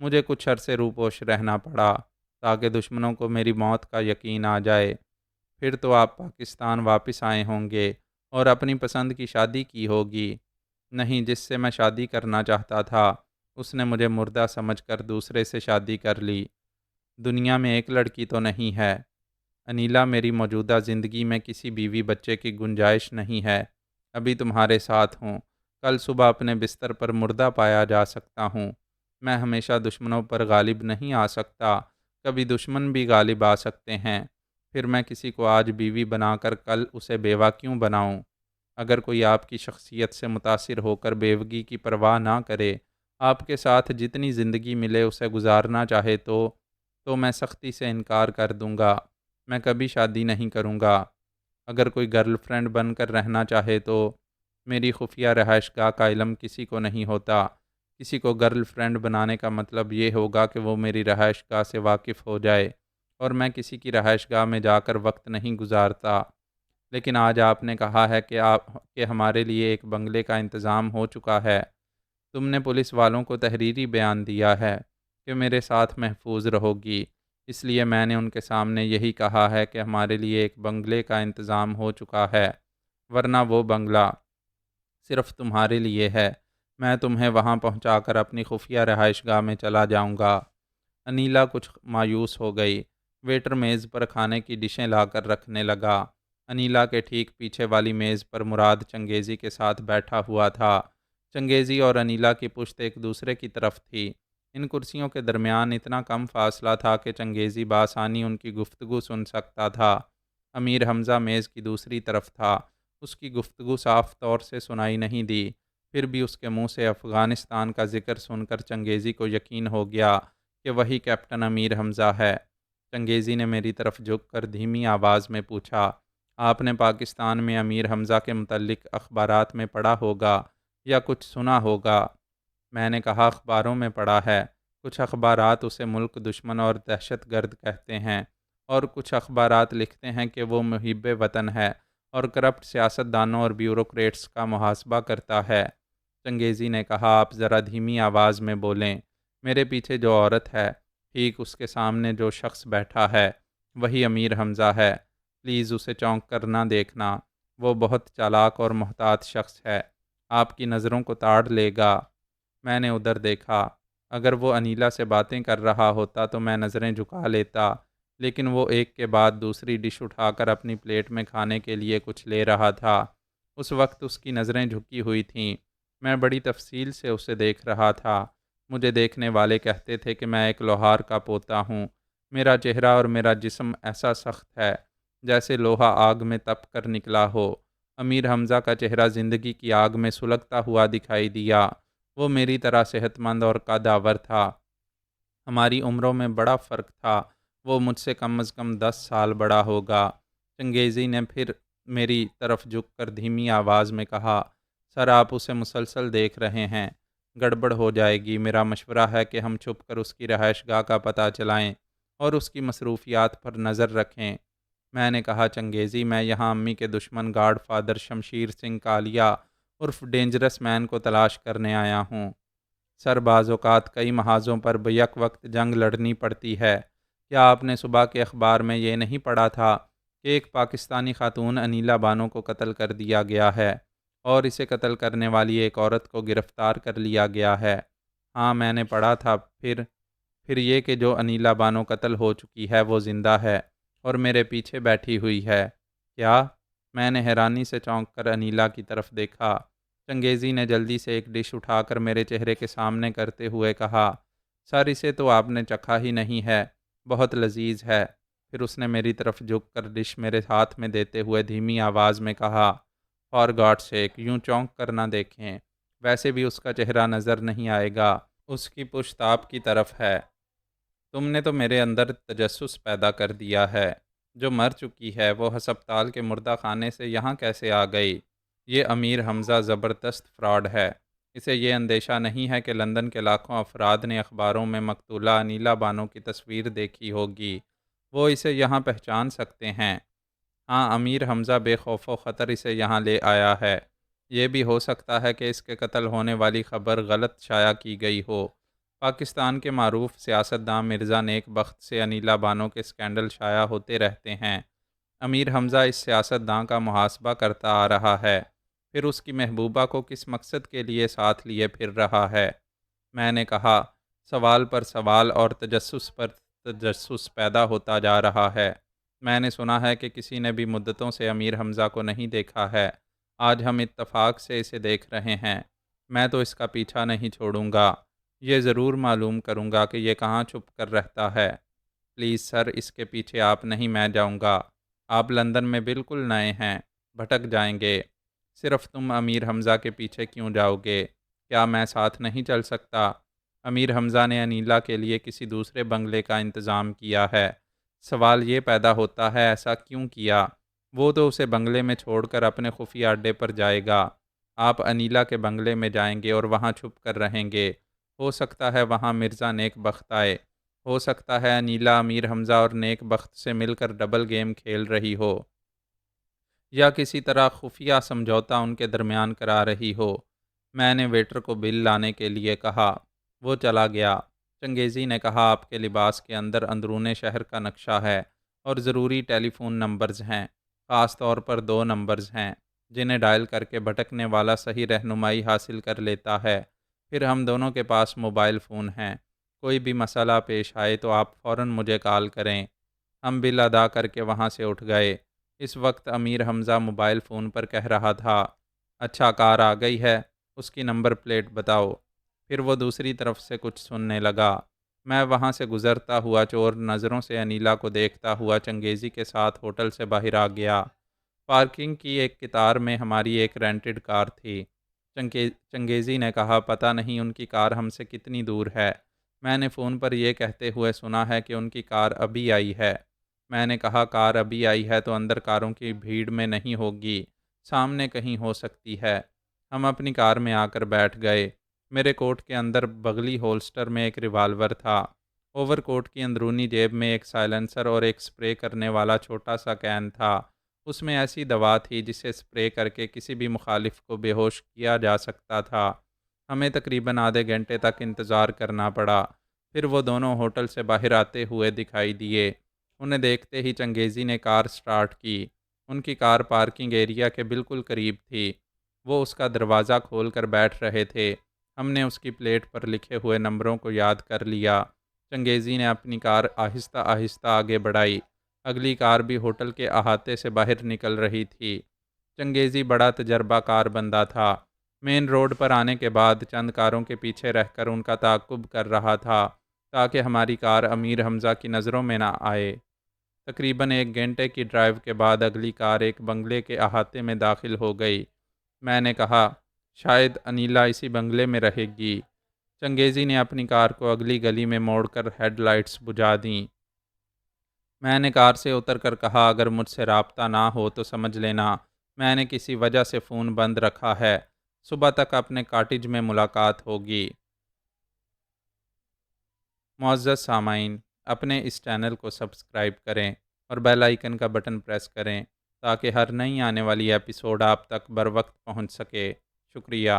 مجھے کچھ عرصے روپوش رہنا پڑا تاکہ دشمنوں کو میری موت کا یقین آ جائے۔ پھر تو آپ پاکستان واپس آئے ہوں گے اور اپنی پسند کی شادی کی ہوگی۔ نہیں، جس سے میں شادی کرنا چاہتا تھا اس نے مجھے مردہ سمجھ کر دوسرے سے شادی کر لی۔ دنیا میں ایک لڑکی تو نہیں ہے انیلا، میری موجودہ زندگی میں کسی بیوی بچے کی گنجائش نہیں ہے۔ ابھی تمہارے ساتھ ہوں، کل صبح اپنے بستر پر مردہ پایا جا سکتا ہوں۔ میں ہمیشہ دشمنوں پر غالب نہیں آ سکتا، کبھی دشمن بھی غالب آ سکتے ہیں۔ پھر میں کسی کو آج بیوی بنا کر کل اسے بیوہ کیوں بناؤں؟ اگر کوئی آپ کی شخصیت سے متاثر ہو کر بیوگی کی پرواہ نہ کرے، آپ کے ساتھ جتنی زندگی ملے اسے گزارنا چاہے تو میں سختی سے انکار کر دوں گا۔ میں کبھی شادی نہیں کروں گا۔ اگر کوئی گرل فرینڈ بن کر رہنا چاہے تو میری خفیہ رہائش گاہ کا علم کسی کو نہیں ہوتا۔ کسی کو گرل فرینڈ بنانے کا مطلب یہ ہوگا کہ وہ میری رہائش گاہ سے واقف ہو جائے، اور میں کسی کی رہائش گاہ میں جا کر وقت نہیں گزارتا۔ لیکن آج آپ نے کہا ہے کہ ہمارے لیے ایک بنگلے کا انتظام ہو چکا ہے۔ تم نے پولیس والوں کو تحریری بیان دیا ہے کہ میرے ساتھ محفوظ رہو گی، اس لیے میں نے ان کے سامنے یہی کہا ہے کہ ہمارے لیے ایک بنگلے کا انتظام ہو چکا ہے، ورنہ وہ بنگلہ صرف تمہارے لیے ہے۔ میں تمہیں وہاں پہنچا کر اپنی خفیہ رہائش گاہ میں چلا جاؤں گا۔ انیلا کچھ مایوس ہو گئی۔ ویٹر میز پر کھانے کی ڈشیں لا کر رکھنے لگا۔ انیلا کے ٹھیک پیچھے والی میز پر مراد چنگیزی کے ساتھ بیٹھا ہوا تھا۔ چنگیزی اور انیلا کی پشت ایک دوسرے کی طرف تھی۔ ان کرسیوں کے درمیان اتنا کم فاصلہ تھا کہ چنگیزی بآسانی ان کی گفتگو سن سکتا تھا۔ امیر حمزہ میز کی دوسری طرف تھا۔ اس کی گفتگو صاف طور سے سنائی نہیں دی، پھر بھی اس کے منہ سے افغانستان کا ذکر سن کر چنگیزی کو یقین ہو گیا کہ وہی کیپٹن امیر حمزہ ہے۔ چنگیزی نے میری طرف جھک کر دھیمی آواز میں پوچھا، آپ نے پاکستان میں امیر حمزہ کے متعلق اخبارات میں پڑھا ہوگا یا کچھ سنا ہوگا؟ میں نے کہا، اخباروں میں پڑھا ہے۔ کچھ اخبارات اسے ملک دشمن اور دہشت گرد کہتے ہیں، اور کچھ اخبارات لکھتے ہیں کہ وہ محب وطن ہے اور کرپٹ سیاستدانوں اور بیوروکریٹس کا محاسبہ کرتا ہے۔ چنگیزی نے کہا، آپ ذرا دھیمی آواز میں بولیں۔ میرے پیچھے جو عورت ہے، ٹھیک اس کے سامنے جو شخص بیٹھا ہے، وہی امیر حمزہ ہے۔ پلیز اسے چونک کر نہ دیکھنا، وہ بہت چالاک اور محتاط شخص ہے، آپ کی نظروں کو تاڑ لے گا۔ میں نے ادھر دیکھا۔ اگر وہ انیلا سے باتیں کر رہا ہوتا تو میں نظریں جھکا لیتا، لیکن وہ ایک کے بعد دوسری ڈش اٹھا کر اپنی پلیٹ میں کھانے کے لیے کچھ لے رہا تھا۔ اس وقت اس کی نظریں جھکی ہوئی تھیں۔ میں بڑی تفصیل سے اسے دیکھ رہا تھا۔ مجھے دیکھنے والے کہتے تھے کہ میں ایک لوہار کا پوتا ہوں۔ میرا چہرہ اور میرا جسم ایسا سخت ہے جیسے لوہا آگ میں تپ کر نکلا ہو۔ امیر حمزہ کا چہرہ زندگی کی آگ میں سلگتا ہوا دکھائی دیا۔ وہ میری طرح صحت مند اور قدآور تھا۔ ہماری عمروں میں بڑا فرق تھا۔ وہ مجھ سے کم از کم 10 سال بڑا ہوگا۔ چنگیزی نے پھر میری طرف جھک کر دھیمی آواز میں کہا، سر آپ اسے مسلسل دیکھ رہے ہیں، گڑبڑ ہو جائے گی۔ میرا مشورہ ہے کہ ہم چھپ کر اس کی رہائش گاہ کا پتہ چلائیں اور اس کی مصروفیات پر نظر رکھیں۔ میں نے کہا، چنگیزی میں یہاں امی کے دشمن گاڈ فادر شمشیر سنگھ کالیا عرف ڈینجرس مین کو تلاش کرنے آیا ہوں۔ سر بعض اوقات کئی محاذوں پر بیک وقت جنگ لڑنی پڑتی ہے۔ کیا آپ نے صبح کے اخبار میں یہ نہیں پڑھا تھا کہ ایک پاکستانی خاتون انیلا بانو کو قتل کر دیا گیا ہے اور اسے قتل کرنے والی ایک عورت کو گرفتار کر لیا گیا ہے۔ ہاں، میں نے پڑھا تھا۔ پھر یہ کہ جو انیلا بانو قتل ہو چکی ہے وہ زندہ ہے اور میرے پیچھے بیٹھی ہوئی ہے۔ کیا؟ میں نے حیرانی سے چونک کر انیلا کی طرف دیکھا۔ چنگیزی نے جلدی سے ایک ڈش اٹھا کر میرے چہرے کے سامنے کرتے ہوئے کہا، سر اسے تو آپ نے چکھا ہی نہیں ہے، بہت لذیذ ہے۔ پھر اس نے میری طرف جھک کر ڈش میرے ہاتھ میں دیتے ہوئے دھیمی آواز میں کہا، فار گاڈ سیک، یوں چونک کر نہ دیکھیں، ویسے بھی اس کا چہرہ نظر نہیں آئے گا، اس کی پشت آپ کی طرف ہے۔ تم نے تو میرے اندر تجسس پیدا کر دیا ہے۔ جو مر چکی ہے وہ ہسپتال کے مردہ خانے سے یہاں کیسے آ گئی؟ یہ امیر حمزہ زبردست فراڈ ہے۔ اسے یہ اندیشہ نہیں ہے کہ لندن کے لاکھوں افراد نے اخباروں میں مقتولہ انیلا بانو کی تصویر دیکھی ہوگی، وہ اسے یہاں پہچان سکتے ہیں۔ ہاں، امیر حمزہ بے خوف و خطر اسے یہاں لے آیا ہے۔ یہ بھی ہو سکتا ہے کہ اس کے قتل ہونے والی خبر غلط شائع کی گئی ہو۔ پاکستان کے معروف سیاستداں مرزا نیک بخت سے انیلا بانو کے اسکینڈل شائع ہوتے رہتے ہیں۔ امیر حمزہ اس سیاستداں کا محاسبہ کرتا آ رہا ہے، پھر اس کی محبوبہ کو کس مقصد کے لیے ساتھ لیے پھر رہا ہے؟ میں نے کہا، سوال پر سوال اور تجسس پر تجسس پیدا ہوتا جا رہا ہے۔ میں نے سنا ہے کہ کسی نے بھی مدتوں سے امیر حمزہ کو نہیں دیکھا ہے، آج ہم اتفاق سے اسے دیکھ رہے ہیں۔ میں تو اس کا پیچھا نہیں چھوڑوں گا، یہ ضرور معلوم کروں گا کہ یہ کہاں چھپ کر رہتا ہے۔ پلیز سر، اس کے پیچھے آپ نہیں، میں جاؤں گا۔ آپ لندن میں بالکل نئے ہیں، بھٹک جائیں گے۔ صرف تم امیر حمزہ کے پیچھے کیوں جاؤ گے؟ کیا میں ساتھ نہیں چل سکتا؟ امیر حمزہ نے انیلا کے لیے کسی دوسرے بنگلے کا انتظام کیا ہے۔ سوال یہ پیدا ہوتا ہے، ایسا کیوں کیا؟ وہ تو اسے بنگلے میں چھوڑ کر اپنے خفیہ اڈے پر جائے گا۔ آپ انیلا کے بنگلے میں جائیں گے اور وہاں چھپ کر رہیں گے۔ ہو سکتا ہے وہاں مرزا نیک بخت آئے، ہو سکتا ہے انیلا امیر حمزہ اور نیک بخت سے مل کر ڈبل گیم کھیل رہی ہو، یا کسی طرح خفیہ سمجھوتا ان کے درمیان کرا رہی ہو۔ میں نے ویٹر کو بل لانے کے لیے کہا، وہ چلا گیا۔ چنگیزی نے کہا، آپ کے لباس کے اندر اندرون شہر کا نقشہ ہے اور ضروری ٹیلی فون نمبرز ہیں، خاص طور پر 2 نمبرز ہیں جنہیں ڈائل کر کے بھٹکنے والا صحیح رہنمائی حاصل کر لیتا ہے۔ پھر ہم دونوں کے پاس موبائل فون ہیں، کوئی بھی مسئلہ پیش آئے تو آپ فوراً مجھے کال کریں۔ ہم بل ادا کر کے وہاں سے اٹھ گئے۔ اس وقت امیر حمزہ موبائل فون پر کہہ رہا تھا، اچھا، کار آ گئی ہے، اس کی نمبر پلیٹ بتاؤ۔ پھر وہ دوسری طرف سے کچھ سننے لگا۔ میں وہاں سے گزرتا ہوا چور نظروں سے انیلا کو دیکھتا ہوا چنگیزی کے ساتھ ہوٹل سے باہر آ گیا۔ پارکنگ کی ایک قطار میں ہماری ایک رینٹڈ کار تھی۔ چنگیزی نے کہا، پتہ نہیں ان کی کار ہم سے کتنی دور ہے۔ میں نے فون پر یہ کہتے ہوئے سنا ہے کہ ان کی کار ابھی آئی ہے۔ میں نے کہا، کار ابھی آئی ہے تو اندر کاروں کی بھیڑ میں نہیں ہوگی، سامنے کہیں ہو سکتی ہے۔ ہم اپنی کار میں آ کر بیٹھ گئے۔ میرے کوٹ کے اندر بغلی ہولسٹر میں ایک ریوالور تھا۔ اوور کوٹ کی اندرونی جیب میں ایک سائلنسر اور ایک سپرے کرنے والا چھوٹا سا کین تھا۔ اس میں ایسی دوا تھی جسے سپرے کر کے کسی بھی مخالف کو بے ہوش کیا جا سکتا تھا۔ ہمیں تقریباً آدھے گھنٹے تک انتظار کرنا پڑا، پھر وہ دونوں ہوٹل سے باہر آتے ہوئے دکھائی دیے۔ انہیں دیکھتے ہی چنگیزی نے کار سٹارٹ کی۔ ان کی کار پارکنگ ایریا کے بالکل قریب تھی۔ وہ اس کا دروازہ کھول کر بیٹھ رہے تھے۔ ہم نے اس کی پلیٹ پر لکھے ہوئے نمبروں کو یاد کر لیا۔ چنگیزی نے اپنی کار آہستہ آہستہ آگے بڑھائی۔ اگلی کار بھی ہوٹل کے احاطے سے باہر نکل رہی تھی۔ چنگیزی بڑا تجربہ کار بندہ تھا۔ مین روڈ پر آنے کے بعد چند کاروں کے پیچھے رہ کر ان کا تعاقب کر رہا تھا تاکہ ہماری کار امیر حمزہ کی نظروں میں نہ آئے۔ تقریباً 1 گھنٹے کی ڈرائیو کے بعد اگلی کار ایک بنگلے کے احاطے میں داخل ہو گئی۔ میں نے کہا، شاید انیلا اسی بنگلے میں رہے گی۔ چنگیزی نے اپنی کار کو اگلی گلی میں موڑ کر ہیڈ لائٹس بجھا دیں۔ میں نے کار سے اتر کر کہا، اگر مجھ سے رابطہ نہ ہو تو سمجھ لینا میں نے کسی وجہ سے فون بند رکھا ہے۔ صبح تک اپنے کاٹیج میں ملاقات ہوگی۔ معزز سامعین، اپنے اس چینل کو سبسکرائب کریں اور بیل آئیکن کا بٹن پریس کریں تاکہ ہر نئی آنے والی ایپیسوڈ آپ تک بروقت پہنچ سکے۔ شکریہ۔